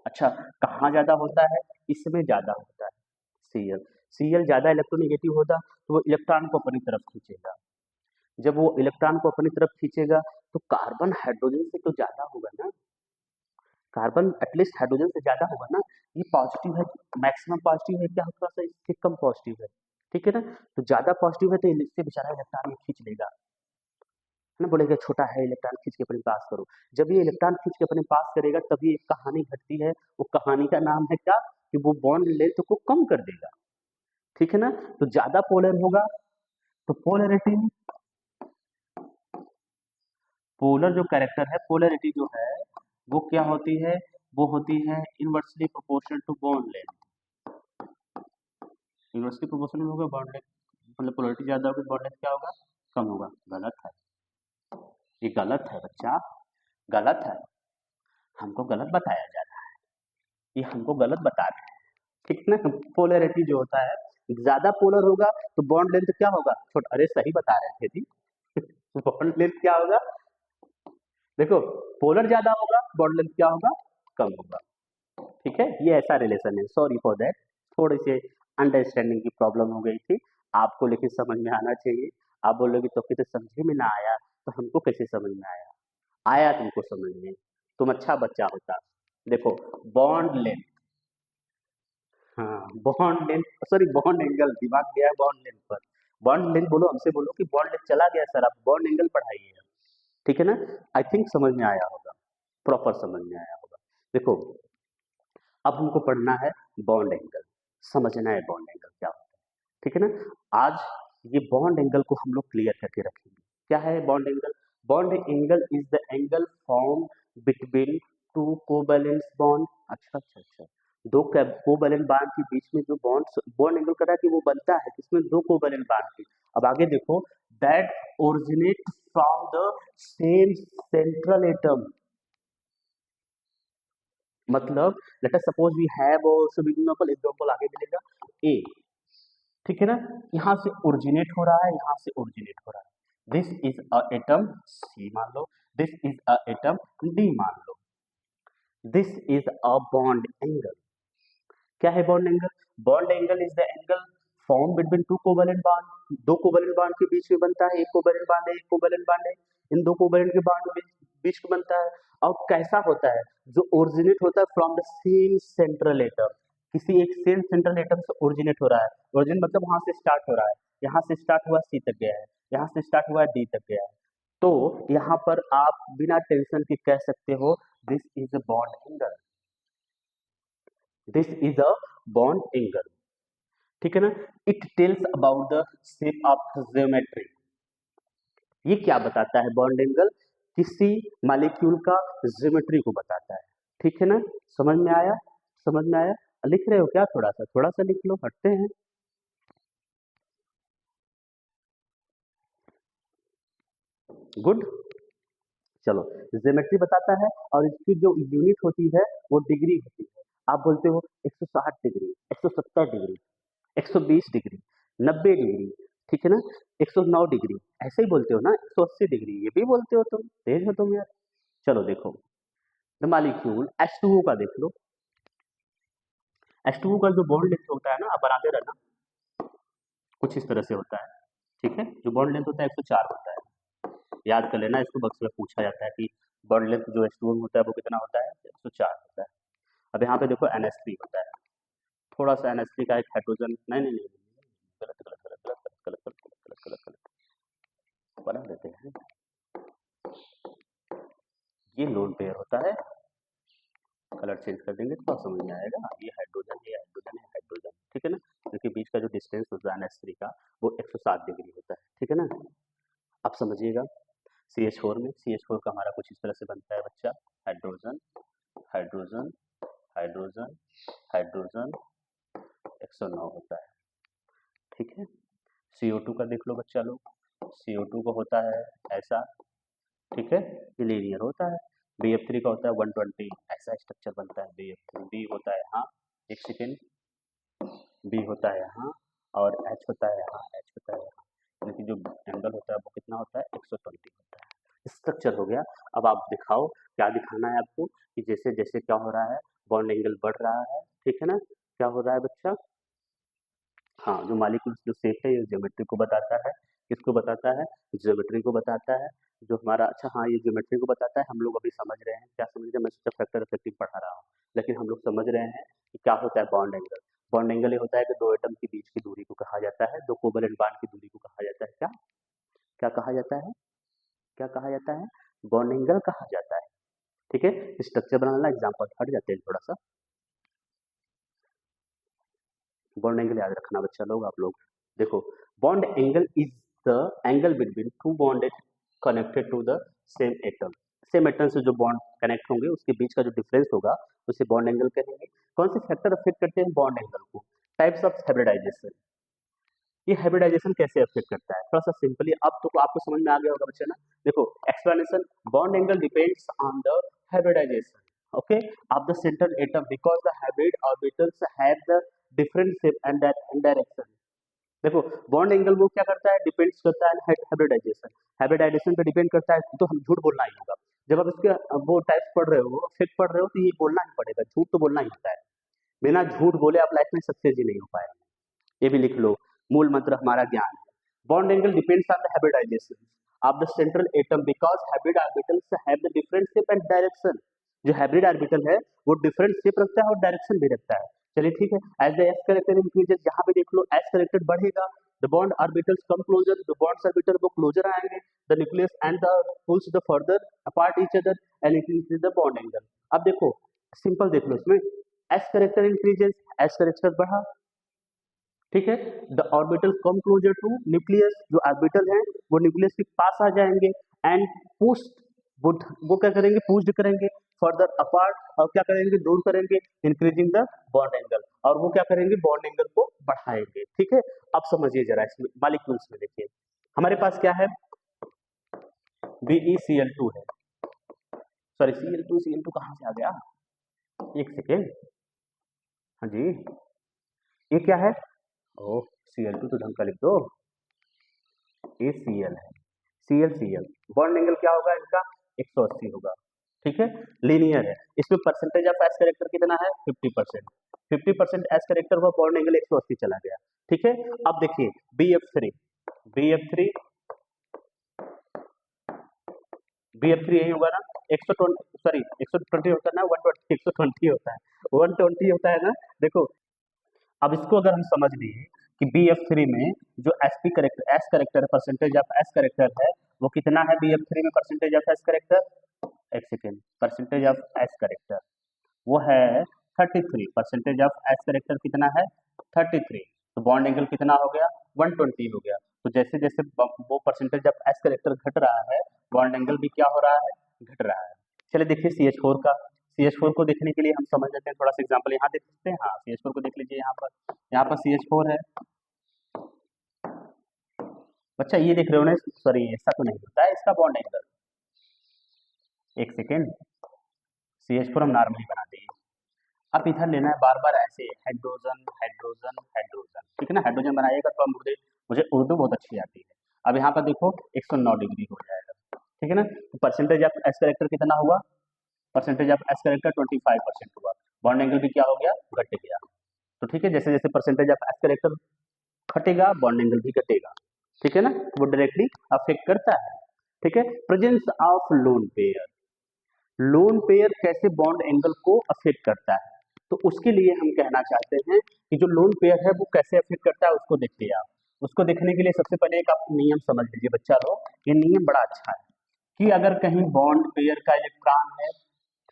S1: अच्छा, कहाँ ज्यादा होता है, इसमें ज्यादा होता है Cl। Cl ज्यादा इलेक्ट्रोनेगेटिव होता तो वो इलेक्ट्रॉन को अपनी तरफ खींचेगा, जब वो इलेक्ट्रॉन को अपनी तरफ खींचेगा तो कार्बन हाइड्रोजन से तो ज्यादा होगा ना, कार्बन एटलीस्ट हाइड्रोजन से ज्यादा होगा ना। ये पॉजिटिव है, मैक्सिमम पॉजिटिव है, क्या थोड़ा सा इससे कम पॉजिटिव है, ठीक है ना। तो ज्यादा पॉजिटिव है तो इससे बेचारा इलेक्ट्रॉन में खींच लेगा, है ना, बोलेगा छोटा है इलेक्ट्रॉन खींच के अपने पास करो। जब ये इलेक्ट्रॉन खींच के अपने पास करेगा तभी एक कहानी घटती है, वो कहानी का नाम है क्या, कि वो बॉन्ड लेंथ को कम कर देगा, ठीक है ना। तो ज्यादा पोलर होगा तो पोलरिटी, पोलर जो कैरेक्टर है, पोलरिटी जो है वो क्या होती है, वो होती है inversely proportional to bond length. Inversely proportional होगा बॉन्ड लेंथ, मतलब पोलरिटी ज्यादा होगी बॉन्ड लेंथ क्या होगा, कम होगा। गलत है, ये गलत है बच्चा, गलत है, हमको गलत बताया जा रहा है, ये हमको गलत बता रहे हैं, ठीक ना। पोलरिटी जो होता है, ज्यादा पोलर होगा तो बॉन्ड लेंथ क्या होगा, छोटा, अरे सही बता रहे थे जी। बॉन्ड लेंथ क्या होगा, देखो, पोलर ज्यादा होगा बॉन्ड लेंथ क्या होगा, कम होगा, ठीक है। ये ऐसा रिलेशन है, सॉरी फॉर दैट, थोड़ी सी अंडरस्टैंडिंग की प्रॉब्लम हो गई थी आपको, लेकिन समझ में आना चाहिए। आप बोलोगे तो फिर तो समझे में ना आया, तो हमको कैसे समझ में आया, आया तुमको समझ में, तुम अच्छा बच्चा होता। देखो, बॉन्ड लेंथ, हाँ, bond length, sorry bond angle, दिमाग गया है बॉन्ड लेंथ पर। बॉन्ड लेंथ बोलो, हमसे बोलो कि बॉन्ड लेंथ चला गया सर, आप बॉन्ड एंगल पढ़ाइए, ठीक है ना। आई थिंक समझ में आया होगा, प्रॉपर समझ में आया होगा। देखो, अब हमको पढ़ना है बॉन्ड एंगल, समझना है बॉन्ड एंगल क्या होता है, ठीक है ना। आज ये बॉन्ड एंगल को हम लोग क्लियर करके रखेंगे। क्या है bond angle, bond angle is the angle form between two covalence bond. अच्छा अच्छा अच्छा, दो कोवैलेंट बॉन्ड के बीच में जो बॉन्ड, बॉन्ड एंगल करा कि वो बनता है किसमें, दो कोवैलेंट बॉन्ड के। अब आगे देखो, that originate from the same central atom, मतलब let us suppose we have also example आगे मिलेगा ए, ठीक है ना। यहाँ से ओरिजिनेट हो रहा है, यहाँ से ओरिजिनेट हो रहा है, this is a atom C मान लो, this is a atom D मान लो। This is a bond angle. क्या है bond angle? Bond angle is the angle form between two covalent bond. दो कोवेलेंट बॉन्ड के बीच में बनता है, एक कोवेलेंट बॉन्ड है, एक कोवेलेंट बॉन्ड है, इन दो कोवेलेंट के बॉन्ड के बीच में बनता है। और कैसा होता है? जो ओरिजिनेट होता है from the same central atom, किसी एक सेम सेंट्रल एटम से ओरिजिनेट हो रहा है। ओरिजिन मतलब वहां से स्टार्ट हो रहा है, यहाँ से स्टार्ट हुआ सी तक गया है, यहाँ से स्टार्ट हुआ डी तक गया है। तो यहाँ पर आप बिना टेंशन के कह सकते हो this is a bond angle, this is a bond angle. ठीक है ना? It tells about the shape of geometry. ये क्या बताता है बॉन्ड एंगल? किसी मॉलिक्यूल का ज्योमेट्री को बताता है। ठीक है ना? समझ में आया? समझ में आया? लिख रहे हो क्या? थोड़ा सा लिख लो, हटते हैं। गुड। चलो, ज्योमेट्री बताता है और इसकी जो यूनिट होती है वो डिग्री होती है। आप बोलते हो 160 डिग्री, 170 डिग्री, 120 डिग्री, 90 डिग्री, ठीक है ना, 109 डिग्री, ऐसे ही बोलते हो ना, 180 डिग्री, ये भी बोलते हो तुम, तेज हो तुम यार। चलो देखो, द मॉलिक्यूल H2O का देख लो। H2O का जो बॉन्ड लेंथ होता है ना, आप बनाते रहना, कुछ इस तरह से होता है। ठीक है, जो बॉन्ड लेंथ होता है 104 होता है, याद कर लेना इसको, बक्स में पूछा जाता है कि बॉन्ड लेंथ जो H2O में होता है वो कितना होता है, 104 होता है। अब यहाँ पे देखो NH3 होता है, थोड़ा सा NH3 का एक हाइड्रोजन, नहीं नहीं नहीं, गलत गलत गलत गलत गलत गलत गलत गलत गलत गलत बना देते हैं। ये लोन पेयर होता है, कलर चेंज कर देंगे तो समझ में आएगा। ये हाइड्रोजन, ये हाइड्रोजन, ये हाइड्रोजन, ठीक है ना। इनके बीच का जो डिस्टेंस होता है NH3 का वो 107 डिग्री होता है, ठीक है ना। अब समझिएगा, CH4 में, CH4 का हमारा कुछ इस तरह से बनता है बच्चा, हाइड्रोजन, हाइड्रोजन, हाइड्रोजन, हाइड्रोजन, 109 होता है, ठीक है। CO2 का देख लो बच्चा लोग, CO2 का होता है ऐसा, ठीक है, ये लीनियर होता है। BF3 का होता है 120, ऐसा स्ट्रक्चर बनता है BF3। B होता है यहाँ, एक सेकेंड, B होता है यहाँ और H होता है यहाँ, H होता है यहाँ, यानी कि जो एंगल होता है वो कितना होता है, 120 होता है। स्ट्रक्चर हो गया। अब आप दिखाओ, क्या दिखाना है आपको कि जैसे जैसे क्या हो रहा है, बॉन्ड एंगल बढ़ रहा है, ठीक है ना। क्या हो रहा है बच्चा? हाँ, जो मॉलिक्यूल्स जो शेप है ये ज्योमेट्री को बताता है। किसको बताता है? ज्योमेट्री को बताता है। जो हमारा, अच्छा हाँ, ये ज्योमेट्री को बताता है। हम लोग अभी समझ रहे हैं, क्या समझ रहे हैं, मैं सोचा फैक्टर इफेक्टिव पढ़ा रहा हूँ, लेकिन हम लोग समझ रहे हैं कि क्या होता है बॉन्ड एंगल। बॉन्ड एंगल ये होता है कि दो एटम के बीच की दूरी को कहा जाता है, दो कोवलेंट बॉन्ड की दूरी को कहा जाता है। क्या क्या कहा जाता है? क्या कहा जाता है? बॉन्ड एंगल कहा जाता है। ठीक है, स्ट्रक्चर बनाना, एग्जाम्पल हट जाते हैं थोड़ा सा। बॉन्ड एंगल याद रखना बच्चा लोग, आप लोग देखो, bond angle is the angle between two bonded connected to the same atom. Same atom से जो बॉन्ड कनेक्ट होंगे उसके बीच का जो डिफरेंस होगा उसे बॉन्ड एंगल कहेंगे। कौन से फैक्टर अफेक्ट करते हैं बॉन्ड एंगल को? Types of hybridisation. ये हाइब्रिडाइजेशन कैसे अफेक्ट करता है, थोड़ा सा सिंपली, अब तो आपको समझ में आ गया होगा बच्चा ना। देखो, explanation, bond angle depends on the hybridisation, okay, of the central atom because the hybrid orbitals have the different shape and direction। देखो, बॉन्ड एंगल वो क्या करता है, डिपेंड्स करता है हाइब्रिडाइजेशन। हाइब्रिडाइजेशन पे डिपेंड करता है तो हम झूठ बोलना ही होगा। जब आप इसके वो टाइप्स पढ़ रहे हो, फिट पढ़ रहे हो, तो ये बोलना ही पड़ेगा, झूठ तो बोलना ही होता है। बिना झूठ बोले आप लाइफ में सक्सेस ही नहीं हो पाएंगे। ये भी लिख लो, मूल मंत्र हमारा ज्ञान है। Bond angle depends on the hybridisation of the central atom because hybrid orbitals have the different shape and direction. जो हाइब्रिड ऑर्बिटल है वो डिफरेंट शेप रखता है और डायरेक्शन भी रखता है। चलिए ठीक है, as the s character increases, यहाँ पे देख लो एस करेक्टर बढ़ेगा, the bond orbitals come closer, जो बॉन्ड्स ऑर्बिटल वो क्लोजर आएंगे, the nucleus and the pulls the further apart each other and increase the bond angle. अब देखो, सिंपल देख लो इसमें, s character increases, s character बढ़ा, ठीक है, the orbital come closer to nucleus, जो ऑर्बिटल है वो न्यूक्लियस के पास आ जाएंगे, एंड पुश्ड, वो क्या करेंगे, पुश्ड करेंगे फर्दर अपार्ट, और क्या करेंगे, दूर करेंगे, इंक्रीजिंग द बॉन्ड एंगल, और वो क्या करेंगे, बॉन्ड एंगल को बढ़ाएंगे। ठीक है, अब समझिए जरा इसमें मॉलिक्यूल्स में देखिए, हमारे पास क्या है, BeCl2 है, सॉरी Cl2 कहाँ से आ गया, एक सेकेंड, हाँ जी, ये क्या है, ओ Cl2 तो ढंग का लिख दो, ये Cl है, Cl बॉन्ड एंगल क्या होगा इनका, 180 होगा, ठीक है, लीनियर है। इसमें परसेंटेज ऑफ एस करेक्टर कितना है 50%। 50% एस करेक्टर हुआ, बॉन्ड एंगल 180 चला गया। ठीक है, अब देखिए बी एफ थ्री यही होगा ना, 120 सॉरी 120 होता है ना, 120 120 होता है, 120 होता है ना। देखो अब इसको अगर हम समझ लिए कि बी एफ थ्री में जो S P character S character percentage of S character है वो कितना है, बी एफ थ्री में परसेंटेज ऑफ एस करेक्टर, एक second, percentage of S character वो है 33। परसेंटेज ऑफ एस करेक्टर कितना है 33, तो बॉन्ड एंगल कितना हो गया 120 हो गया। तो जैसे जैसे वो परसेंटेज ऑफ एस करेक्टर घट रहा है, बॉन्ड एंगल भी क्या हो रहा है, घट रहा है। चलिए देखिए सी एच फोर का, सी एच फोर को देखने के लिए हम समझ लेते हैं, थोड़ा सा एग्जाम्पल यहाँ देख सकते हैं। हाँ सी एच फोर को देख लीजिए, यहाँ पर सी एच फोर है। बच्चा ये देख रहे हो ना, सॉरी ऐसा तो नहीं होता है इसका बॉन्ड एंगल, एक सेकेंड, सी एच फोर हम नॉर्मली बना देंगे। अब इधर लेना है बार बार ऐसे हाइड्रोजन हाइड्रोजन हाइड्रोजन, ठीक है ना, हाइड्रोजन बनाइएगा तो मुझे मुझे उर्दू बहुत अच्छी आती है। अब यहाँ पर देखो 109 डिग्री हो जाएगा, ठीक है ना। तो परसेंटेज ऑफ एस करेक्टर कितना हुआ, परसेंटेज ऑफ एस करेक्टर 25% हुआ, बॉन्ड एंगल भी क्या हो गया, घट गया। तो ठीक है, जैसे जैसे परसेंटेज ऑफ एस करेक्टर घटेगा बॉन्ड एंगल भी घटेगा, ठीक है ना, वो डायरेक्टली अफेक्ट करता है। ठीक है, presence of loan pair, lone pair कैसे बॉन्ड एंगल को अफेक्ट करता है, तो उसके लिए हम कहना चाहते हैं कि जो लोन पेयर है वो कैसे अफेक्ट करता है उसको देखिए आप। उसको देखने के लिए सबसे पहले एक आप नियम समझ लीजिए बच्चा लोग, ये नियम बड़ा अच्छा है कि अगर कहीं बॉन्ड पेयर का इलेक्ट्रॉन है,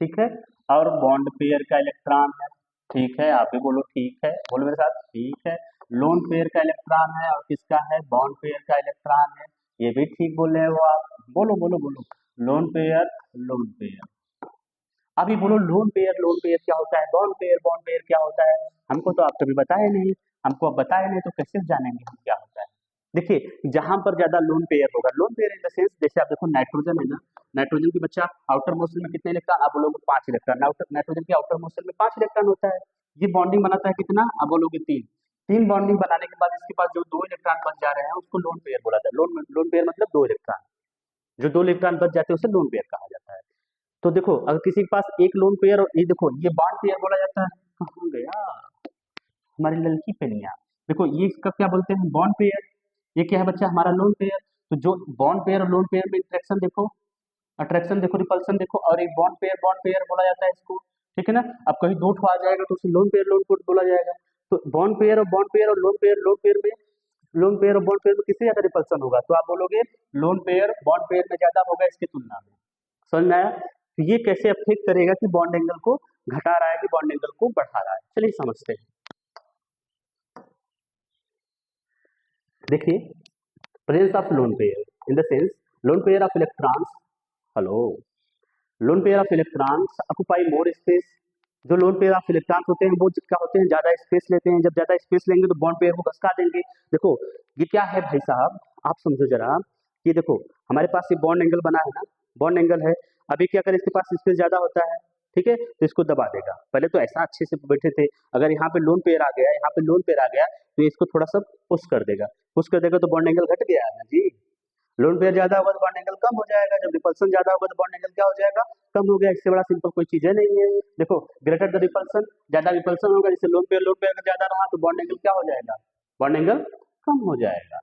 S1: ठीक है, और बॉन्ड पेयर का इलेक्ट्रॉन है, ठीक है, आप भी बोलो ठीक है, बोलो मेरे साथ ठीक है, लोन पेयर का इलेक्ट्रॉन है और किसका है, बॉन्ड पेयर का इलेक्ट्रॉन है, ये भी ठीक बोल रहे हो आप, बोलो बोलो बोलो, लोन पेयर लोन पेयर। अभी बोलो लोन पेयर क्या होता है, बॉन्ड पेयर क्या होता है, हमको तो आप कभी बताए नहीं, हमको अब बताए नहीं तो कैसे जानेंगे हम क्या होता है। देखिए जहां पर ज्यादा लोन पेयर होगा, lone pair in the sense, जैसे आप देखो नाइट्रोजन है ना, नाइट्रोजन की बच्चा आउटर मोशन में कितने इलेक्ट्रॉन, आप बोलोगे 5 इलेक्ट्रॉन, नाइट्रोजन के आउटर मोशन में 5 इलेक्ट्रॉन होता है। ये बॉन्डिंग बनाता है कितना, आप बोलोगे 3, 3 बॉन्डिंग बनाने के बाद इसके पास जो 2 इलेक्ट्रॉन बच जा रहे हैं उसको लोन पेयर बोला जाता है। लोन पेयर मतलब 2 इलेक्ट्रॉन, जो 2 इलेक्ट्रॉन बच जाते हैं उसे लोन पेयर कहा जाता है। तो देखो अगर किसी के पास एक लोन पेयर और ये देखो ये बॉन्ड पेयर बोला जाता है, कहाँ गया हमारी लड़की पेनिया, देखो ये इसका क्या बोलते हैं बॉन्ड पेयर, ये क्या है बच्चा हमारा लोन पेयर। तो जो बॉन्ड पेयर और लोन पेयर में इंटरेक्शन देखो, अट्रैक्शन देखो, रिपल्सन देखो, और एक बॉन्ड पेयर बोला जाता है इसको, ठीक है ना। अब कहीं दो ठो आ जाएगा तो उसे लोन पेयर बोला जाएगा। तो बॉन्ड पेयर और लोन पेयर और बॉन्ड पेयर में किससे ज्यादा रिपल्सन होगा, तो आप बोलोगे लोन पेयर बॉन्ड पेयर में ज्यादा होगा इसकी तुलना में। समझ में आया, तो ये कैसे अफेक्ट करेगा कि बॉन्ड एंगल को घटा रहा है कि बॉन्ड एंगल को बढ़ा रहा है, चलिए समझते हैं। देखिए presence of lone pair in the sense, lone pair of electrons, hello, lone pair of electrons occupy more space. जो लोन पेयर ऑफ इलेक्ट्रॉन्स होते हैं वो क्या होते हैं, ज्यादा स्पेस लेते हैं, जब ज्यादा स्पेस लेंगे तो बॉन्ड पेयर को घसका देंगे। देखो ये क्या है भाई साहब, आप समझो जरा, ये देखो हमारे पास ये बॉन्ड एंगल बना है ना, बॉन्ड एंगल है, अभी क्या करें इसके पास स्पेस ज्यादा होता है, ठीक है, तो इसको दबा देगा। पहले तो ऐसा अच्छे से बैठे थे, अगर यहाँ पे लोन पेयर आ गया, यहाँ पे लोन पेयर आ गया तो इसको थोड़ा सा पुश कर देगा तो बॉन्ड एंगल घट गया है ना जी। लोन पेयर ज्यादा होगा तो बॉन्ड एंगल कम हो जाएगा, जब रिपल्सन ज्यादा होगा तो बॉन्ड एंगल क्या हो जाएगा, कम हो गया। इससे बड़ा सिंपल कोई चीज है नहीं है। देखो ग्रेटर द रिपल्सन, ज्यादा रिपल्सन होगा, जैसे लोन पेयर का ज्यादा रहा तो बॉन्ड एंगल क्या हो जाएगा, बॉन्ड एंगल कम हो जाएगा।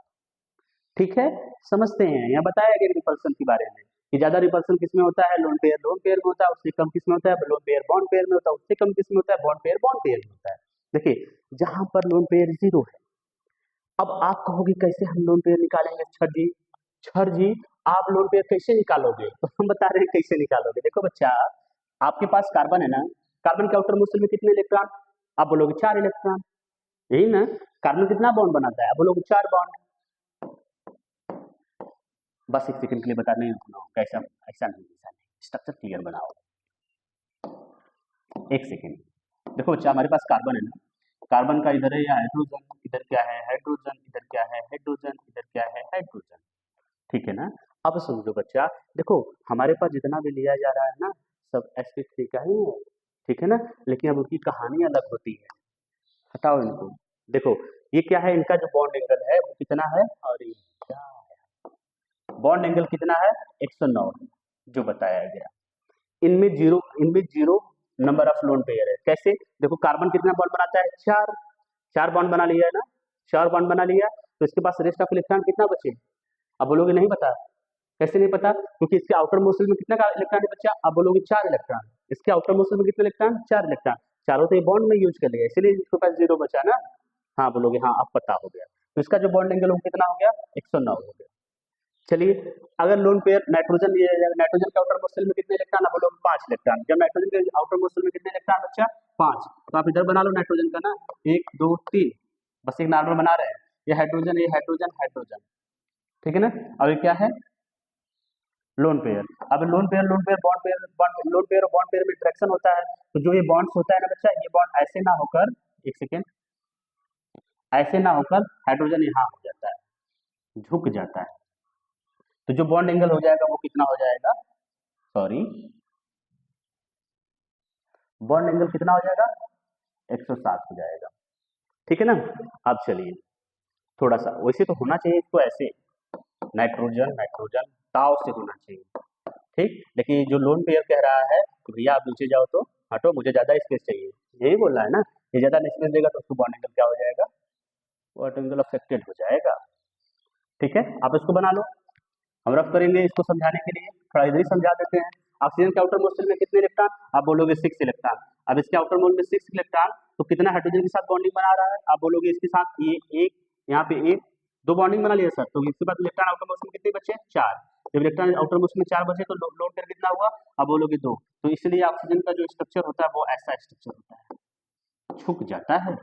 S1: ठीक है, समझते हैं, यहाँ बताया गया रिपल्सन के बारे में कि ज्यादा रिपल्सन किसमें होता है, लोन पेयर में होता है, उससे कम किसमें होता है, लोन पेयर बॉन्ड पेयर में होता है, उससे कम किसमें होता है, बॉन्ड पेयर में होता है। देखिए जहां पर लोन पेयर 0 है, अब आप कहोगे कैसे हम लोन पेयर निकालेंगे छर जी आप लोन पेयर कैसे निकालोगे, तो हम बता रहे हैं कैसे निकालोगे। देखो बच्चा, आपके पास कार्बन है ना, कार्बन के आउटर मोशन में कितने इलेक्ट्रॉन, आप बोलोगे 4 इलेक्ट्रॉन, यही ना। कार्बन कितना बॉन्ड बनाता है, आप बोलोगे 4 बॉन्ड। बस एक सेकंड के लिए बता नहीं रुकना, कैसा ऐसा नहीं, स्ट्रक्चर क्लियर बनाओ, एक सेकंड। देखो बच्चा हमारे पास कार्बन है ना, कार्बन का इधर है या हाइड्रोजन, इधर क्या है हाइड्रोजन, इधर क्या है हाइड्रोजन, इधर क्या है हाइड्रोजन, ठीक है ना। अब समझो बच्चा, देखो हमारे पास जितना भी लिया जा रहा है ना सब sp3 का ही है, ठीक है ना, लेकिन अब उनकी कहानी अलग होती है, हटाओ इनको। देखो ये क्या है, इनका जो बॉन्ड एंगल है वो कितना है, और ये क्या है, बॉन्ड एंगल कितना है 109 जो बताया गया। इनमें zero number of lone pair है। कैसे? देखो कार्बन कितना बॉन्ड बनाता है? चार, चार बॉन्ड बना लिया है ना, चार बॉन्ड बना लिया, तो इसके पास रेस्ट ऑफ इलेक्ट्रॉन कितना बचे? अब बोलोगे नहीं पता। कैसे नहीं पता? क्योंकि इसके आउटर मोस्ट में कितना इलेक्ट्रॉन बचा? अब बोलोगे चार इलेक्ट्रॉन। इसके आउटर मोस्ट में कितने इलेक्ट्रॉन? चार इलेक्ट्रॉन। चारों तो ये बॉन्ड में यूज कर लिया, इसलिए इसके पास जीरो बचा ना। हाँ बोलोगे हाँ, अब पता हो गया। तो इसका जो बॉन्ड एंगल कितना हो गया? 109 हो गया। चलिए, अगर लोन पेयर नाइट्रोजन लिया जाएगा, नाइट्रोजन के आउटर मोस्ट में कितने इलेक्ट्रॉन? अब बोलोगे 5 इलेक्ट्रॉन। जब नाइट्रोजन के आउटर मोस्ट में कितने इलेक्ट्रॉन बचा? 5। तो आप इधर बना लो नाइट्रोजन का ना, 1 2 3, बस एक नॉर्मल बना रहे हैं। ये हाइड्रोजन, ये हाइड्रोजन, हाइड्रोजन, ठीक है ना। अब ये क्या है? Lone pair. अब lone pair lone pair bond pair lone pair और बॉन्ड पेयर में इंटरेक्शन होता है, तो जो ये बॉन्ड्स होता है ना बच्चा, ये बॉन्ड ऐसे ना होकर, एक सेकेंड, ऐसे ना होकर हाइड्रोजन यहाँ हो जाता है, झुक जाता है। तो जो बॉन्ड एंगल हो जाएगा वो कितना हो जाएगा? सॉरी, बॉन्ड एंगल कितना हो जाएगा? 107 हो जाएगा, ठीक है ना। अब चलिए, थोड़ा सा वैसे तो होना चाहिए इसको ऐसे, नाइट्रोजन नाइट्रोजन ताव से होना चाहिए, ठीक। लेकिन जो लोन पेयर कह रहा है कि भैया आप नीचे जाओ तो हटो, मुझे ज्यादा स्पेस चाहिए, यही बोल रहा है ना। ये ज्यादा स्पेस देगा तो उसको बॉन्ड एंगल क्या हो जाएगा? बॉन्ड एंगल अफेक्टेड हो जाएगा, ठीक है। आप इसको बना लो, हम रफ करेंगे इसको समझाने के लिए, थोड़ा इधर ही समझा देते हैं। ऑक्सीजन के आउटर मोस्ट में कितने इलेक्ट्रॉन? आप बोलोगे 6 इलेक्ट्रॉन। अब इसके आउटर मोस्ट में 6 इलेक्ट्रॉन, तो कितना हाइड्रोजन के साथ बॉन्डिंग बना रहा है? आप बोलोगे इसके साथ ये एक, यहाँ पे एक, दो बॉन्डिंग बना लिया सर, तो इसके बाद इलेक्ट्रॉन आउटर मोस्ट में कितने बचे? 4। जब इलेक्ट्रॉन आउटर मोस्ट में 4 बचे तो लोन पेयर कितना हुआ? अब बोलोगे 2। तो इसलिए ऑक्सीजन का जो स्ट्रक्चर होता है वो ऐसा स्ट्रक्चर होता है, झुक जाता है।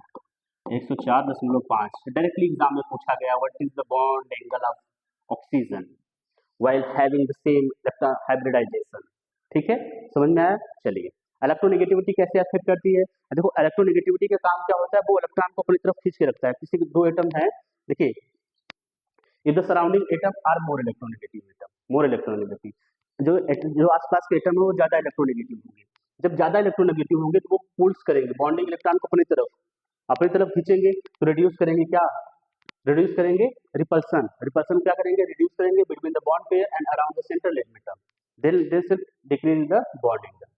S1: 104.5 डायरेक्टली एग्जाम में पूछा गया, what is the bond angle of oxygen while having the same hybridization, ठीक है, समझ में आया। चलिए, इलेक्ट्रोनेगेटिविटी कैसे अफेक्ट करती है? देखो, इलेक्ट्रोनेगेटिविटी का काम क्या होता है? वो इलेक्ट्रॉन को अपनी तरफ खींच के रखता है। किसी के दो एटम है, देखिए, if the surrounding atom are more electronegative atom, more electronegative, जो आसपास के एटम है वो ज्यादा इलेक्ट्रोनेगेटिव होंगे। जब ज्यादा इलेक्ट्रोनेगेटिव होंगे तो वो पुल्स करेंगे बॉन्डिंग इलेक्ट्रॉन को अपनी तरफ खींचेंगे, तो रिड्यूस करेंगे क्या? रिड्यूस करेंगे रिपल्सन। रिपल्सन क्या करेंगे? रिड्यूस करेंगे between the bond pair and around the central atom, then this will decrease the bond angle,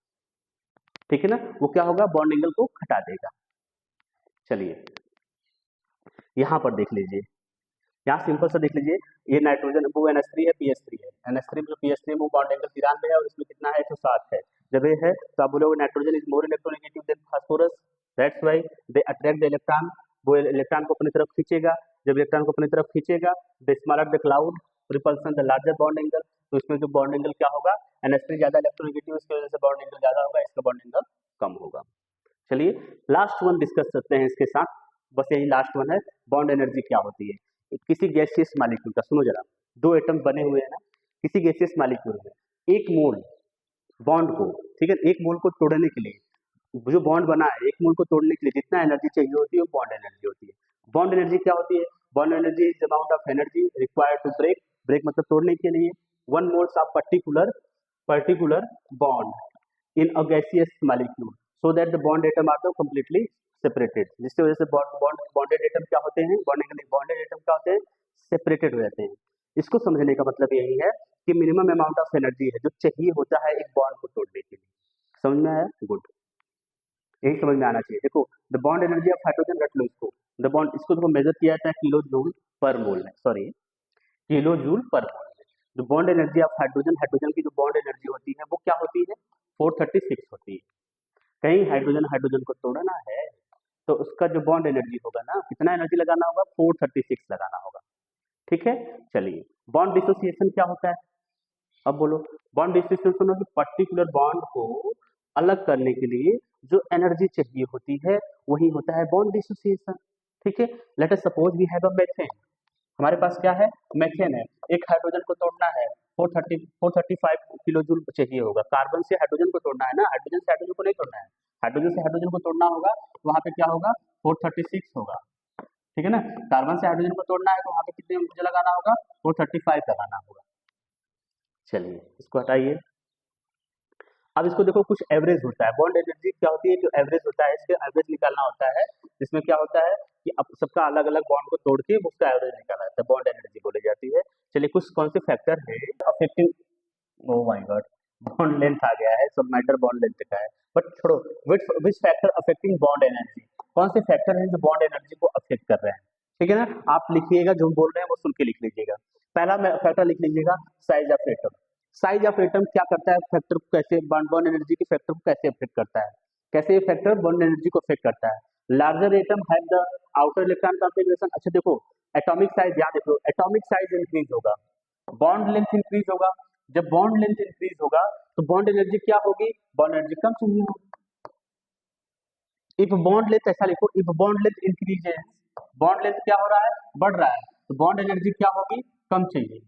S1: ठीक है ना। वो क्या होगा? बॉन्ड एंगल को घटा देगा। चलिए, यहां पर देख लीजिए, यहाँ सिंपल सा देख लीजिए, ये नाइट्रोजन वो NH3 है, PS3 है। NH3 जो PS3 वो बॉन्ड एंगल 93 है और इसमें कितना है? 107 है। जब ये है तो आप बोलोगे nitrogen is more electronegative than phosphorus, that's why they attract the electron. वो इलेक्ट्रॉन को अपनी तरफ खींचेगा, जब इलेक्ट्रॉन को अपनी तरफ खींचेगा, the smaller the cloud repulsion the larger bond angle, तो इसमें जो बॉन्ड एंगल क्या होगा? NH3 ज्यादा इलेक्ट्रोनेगेटिव, इसकी वजह से बॉन्ड एंगल ज्यादा होगा, इसका बॉन्ड एंगल कम होगा। चलिए, लास्ट वन डिस्कस करते हैं इसके साथ, बस यही लास्ट वन है। बॉन्ड एनर्जी क्या होती है किसी गैसियस मॉलिक्यूल का? सुनो जरा, दो एटम बने हुए हैं ना किसी गैसियस मॉलिक्यूल में, एक मोल बॉन्ड को, ठीक है, एक मोल को तोड़ने के लिए जो बॉन्ड बना है, एक मोल को तोड़ने के लिए जितना एनर्जी चाहिए होती है वो बॉन्ड एनर्जी होती है। बॉन्ड एनर्जी क्या होती है? Bond energy is amount of energy required to break, break मतलब तोड़ने के लिए, one moles of particular bond in a gaseous molecule so that the bond atom are completely separated, जिसकी वजह से बॉन्डेड एटम क्या होते हैं? बॉन्डेड एटम क्या होते हैं? सेपरेटेड हो जाते हैं। इसको समझने का मतलब यही है कि मिनिमम अमाउंट ऑफ एनर्जी है जो चाहिए होता है एक बॉन्ड को तोड़ने के लिए। समझ में आया? गुड, यही समझ में आना चाहिए। देखो, the bond energy of hydrogen, रख लो इसको, द बॉन्ड, इसको देखो मेजर किया जाता है किलो जूल पर मोल में, सॉरी किलो जूल पर मोल में। जो bond energy of hydrogen, hydrogen की जो बॉन्ड एनर्जी होती है वो क्या होती है? 436 होती है। कहीं हाइड्रोजन को तोड़ना है तो उसका जो बॉन्ड एनर्जी होगा ना, कितना एनर्जी लगाना होगा? 436 लगाना होगा, ठीक है। चलिए, बॉन्ड डिसोसिएशन क्या होता है? अब बोलो, बॉन्ड डिसोसिएशन होगी पर्टिकुलर बॉन्ड को अलग करने के लिए जो एनर्जी चाहिए होती है वही होता है बॉन्ड डिसोसिएशन, ठीक है। Let us suppose we have a methane, हमारे पास क्या है? मेथेन है, एक हाइड्रोजन को तोड़ना है, 435 किलो जूल चाहिए होगा। कार्बन से हाइड्रोजन को तोड़ना है ना, हाइड्रोजन से हाइड्रोजन को नहीं तोड़ना है, हाइड्रोजन से हाइड्रोजन को तोड़ना होगा तो वहां पे क्या होगा? 436 होगा, ठीक है ना। कार्बन से हाइड्रोजन को तोड़ना है तो वहां पे कितने मुझे लगाना होगा? 435 लगाना होगा। चलिए, इसको हटाइए। अब इसको देखो, कुछ एवरेज होता है, बॉन्ड एनर्जी क्या होती है? जो एवरेज होता है, इसके एवरेज निकालना होता है, जिसमें क्या होता है कि अब सबका अलग अलग बॉन्ड को तोड़ के उसका एवरेज निकाला जाता है, बॉन्ड एनर्जी बोली जाती है। चलिए, कुछ कौन से फैक्टर है affecting, oh my God, bond length आ गया है, सब मैटर बॉन्ड लेंथ का है। बट छोड़ो, which factor affecting bond energy, कौन से फैक्टर हैं जो बॉन्ड एनर्जी को अफेक्ट कर रहे हैं, ठीक है ना। आप लिखिएगा, जो बोल रहे हैं वो सुन के लिख लीजिएगा। पहला फैक्टर लिख लीजिएगा, size of atom. Size of atom क्या करता है, फैक्टर को कैसे, बॉन्ड एनर्जी के फैक्टर को कैसे अफेक्ट करता है, कैसे ये फैक्टर बॉन्ड एनर्जी को अफेक्ट करता है। Larger atom have the outer electron configuration. अच्छा देखो, एटॉमिक साइज याद रखो, एटॉमिक साइज इंक्रीज होगा, बॉन्ड लेंथ इंक्रीज होगा। जब बॉन्ड लेंथ इंक्रीज होगा तो बॉन्ड एनर्जी क्या होगी, बॉन्ड एनर्जी कम चाहिए होगी। इफ बॉन्ड लेंथ, ऐसा लिखो, if bond length increases, bond length क्या हो रहा है, बढ़ रहा है, तो बॉन्ड एनर्जी क्या होगी, कम चाहिए।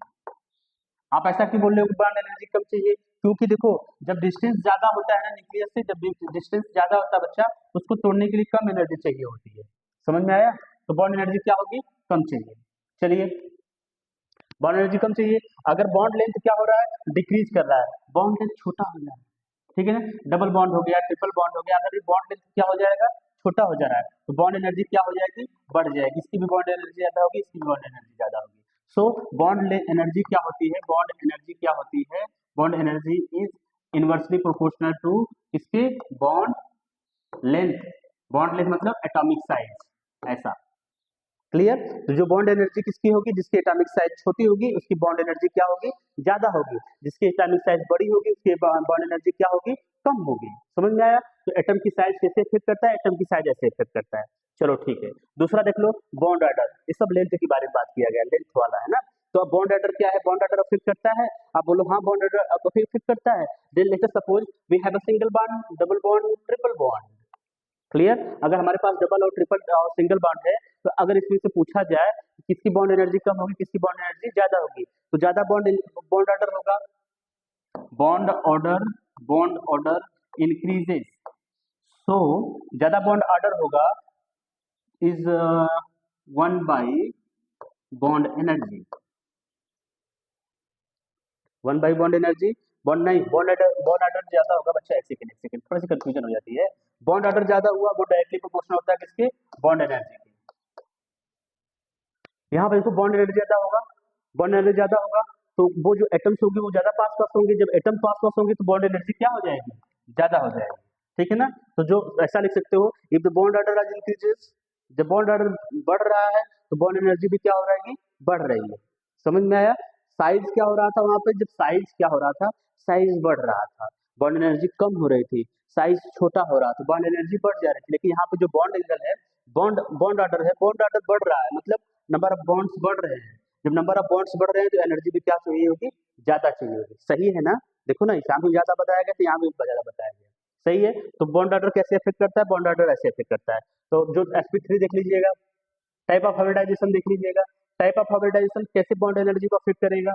S1: आप ऐसा क्यों बोल रहे हो बॉन्ड एनर्जी कम चाहिए, क्योंकि देखो जब डिस्टेंस ज्यादा होता है ना न्यूक्लियस से, जब डिस्टेंस ज्यादा होता है बच्चा, उसको तोड़ने के लिए कम एनर्जी चाहिए होती है। समझ में आया, तो बॉन्ड एनर्जी क्या होगी, कम चाहिए। चलिए, बॉन्ड एनर्जी कम चाहिए। अगर बॉन्ड लेंथ क्या हो रहा है, डिक्रीज कर रहा है, बॉन्ड लेंथ छोटा हो रहा है, ठीक है ना, डबल बॉन्ड हो गया, ट्रिपल बॉन्ड हो गया, अगर ये बॉन्ड लेंथ क्या हो जाएगा, छोटा हो जा रहा है, तो बॉन्ड एनर्जी क्या हो जाएगी, बढ़ जाएगी। इसकी भी बॉन्ड एनर्जी ज्यादा होगी, इसकी भी बॉन्ड एनर्जी ज्यादा होगी। सो बॉन्ड एनर्जी क्या होती है, बॉन्ड एनर्जी क्या होती है, bond energy is inversely proportional to इसके बॉन्ड लेंथ। बॉन्ड लेंथ मतलब एटॉमिक साइज, ऐसा क्लियर। तो जो बॉन्ड एनर्जी किसकी होगी, जिसकी एटॉमिक साइज छोटी होगी उसकी बॉन्ड एनर्जी क्या होगी, ज्यादा होगी। जिसकी एटॉमिक साइज बड़ी होगी उसकी बॉन्ड एनर्जी क्या होगी, कम होगी। समझ में आया। तो एटम की साइज कैसे इफेक्ट करता है, एटम की साइज ऐसे इफेक्ट करता है। चलो ठीक है, दूसरा देख लो, बॉन्ड ऑर्डर। ये सब लेंथ के बारे में बात किया गया, लेंथ वाला है ना। तो अब बॉन्ड ऑर्डर क्या है, बॉन्ड ऑर्डर अफेक्ट करता है, आप बोलो हाँ बॉन्ड ऑर्डर अफेक्ट करता है। Then let us suppose we have a single bond, double bond, triple bond. Clear. अगर हमारे पास डबल और ट्रिपल और सिंगल बॉन्ड है, तो अगर इसमें से पूछा जाए कि किसकी बॉन्ड एनर्जी कम होगी, किसकी बॉन्ड एनर्जी ज्यादा होगी, तो ज्यादा बॉन्ड बॉन्ड ऑर्डर होगा। बॉन्ड ऑर्डर इंक्रीजेस, सो ज्यादा बॉन्ड ऑर्डर होगा इज 1/बॉन्ड एनर्जी, 1/बॉन्ड एनर्जी। बॉन्ड नहीं, बॉन्ड ऑर्डर ज्यादा होगा बच्चा, एक सेकंड थोड़ी सी कंफ्यूजन हो जाती है। बॉन्ड ऑर्डर ज्यादा हुआ, वो डायरेक्टली प्रोपोर्शनल होता है किसके, बॉन्ड एनर्जी के। यहाँ पर देखो बॉन्ड एनर्जी ज्यादा होगा, बॉन्ड एनर्जी ज्यादा होगा, तो वो जो एटम्स होंगे वो ज्यादा पास पास होंगे। जब एटम पास पास होंगे तो बॉन्ड एनर्जी क्या हो जाएगी, ज्यादा हो जाएगी, ठीक है ना। तो जो ऐसा लिख सकते हो, इफ द बॉन्ड ऑर्डर आज इंक्रीजेस, जब बॉन्ड ऑर्डर बढ़ रहा है तो बॉन्ड एनर्जी भी क्या हो रहेगी, बढ़ रही है। समझ में आया। साइज क्या हो रहा था वहां पे, जब साइज क्या हो रहा था, साइज बढ़ रहा था, बॉन्ड एनर्जी कम हो रही थी, साइज छोटा हो रहा था, बॉन्ड एनर्जी बढ़ जा रही थी। लेकिन यहाँ पे जो बॉन्ड एंगल है, बॉन्ड ऑर्डर है, बॉन्ड ऑर्डर बढ़ रहा है, मतलब नंबर ऑफ बॉन्ड्स बढ़ रहे हैं। जब नंबर ऑफ बॉन्ड्स बढ़ रहे हैं तो एनर्जी भी क्या चाहिए होगी, ज्यादा चाहिए होगी। सही है ना। देखो ना, यहाँ भी ज्यादा बताया गया तो यहाँ भी ज्यादा बताया गया, सही है। तो बॉन्ड ऑर्डर कैसे इफेक्ट करता है, बॉन्ड ऑर्डर ऐसे इफेक्ट करता है। तो जो sp3 देख लीजिएगा, टाइप ऑफ हाइब्रिडाइजेशन देख लीजिएगा, टाइप ऑफ हाइब्रिडाइजेशन कैसे बॉन्ड एनर्जी को अफेक्ट करेगा,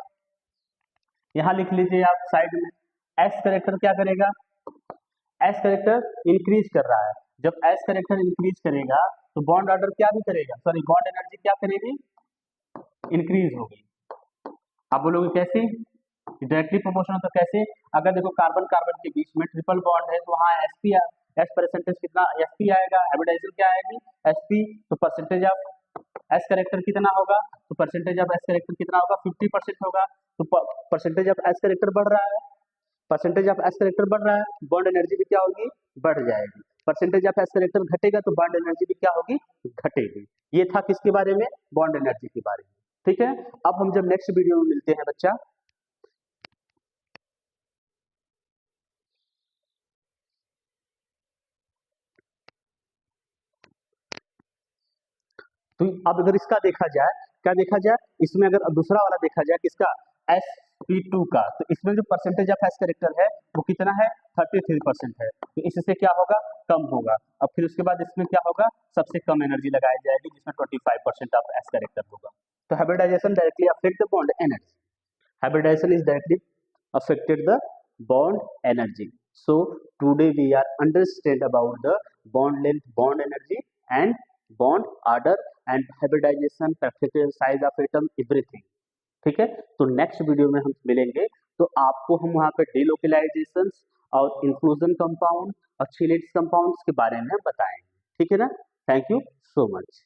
S1: यहाँ लिख लीजिए आप साइड में। एस करेक्टर क्या करेगा, एस करेक्टर इंक्रीज कर रहा है। जब एस करेक्टर इंक्रीज करेगा तो बॉन्ड ऑर्डर क्या भी करेगा, सॉरी बॉन्ड एनर्जी क्या करेगी, इंक्रीज होगी। आप बोलोगे कैसे, डायरेक्टली प्रोपोर्शनल तो कैसे, अगर देखो कार्बन कार्बन के बीच में ट्रिपल बॉन्ड है तो वहाँ sp एस परसेंटेज कितना sp आएगा, हाइब्रिडाइजेशन क्या आएगी sp, तो परसेंटेज ऑफ एस करेक्टर कितना होगा, तो परसेंटेज ऑफ एस करेक्टर कितना होगा, 50% होगा। तो परसेंटेज ऑफ एस करेक्टर बढ़ रहा है, परसेंटेज ऑफ एस करेक्टर बढ़ रहा है, बॉन्ड एनर्जी भी क्या होगी, बढ़ जाएगी। परसेंटेज ऑफ एस करेक्टर घटेगा तो बॉन्ड एनर्जी भी क्या होगी, घटेगी। ये था किसके बारे में, बॉन्ड एनर्जी के बारे में, ठीक है। अब हम जब नेक्स्ट वीडियो में मिलते हैं बच्चा, तो अब अगर इसका देखा जाए, क्या देखा जाए, इसमें अगर दूसरा वाला देखा जाए किसका, sp2 का, तो इसमें जो परसेंटेज ऑफ एस करेक्टर है वो कितना है, 33% है। तो इससे क्या होगा, कम होगा। अब फिर उसके बाद इसमें क्या होगा, सबसे कम एनर्जी लगाई जाएगी जिसमें 25% ऑफ एस करेक्टर होगा। तो hybridisation directly affect the bond energy, hybridisation is directly affected the bond energy. So today we are understand about the bond length, bond energy and bond order and hybridization, practical size of atom, everything. ठीक है। तो नेक्स्ट वीडियो में हम मिलेंगे, तो आपको हम वहाँ पे डिलोकलाइजेशन और इंक्लूजन कंपाउंड और चिलेट्स कंपाउंड्स के बारे में बताएंगे, ठीक है ना। Thank you so much.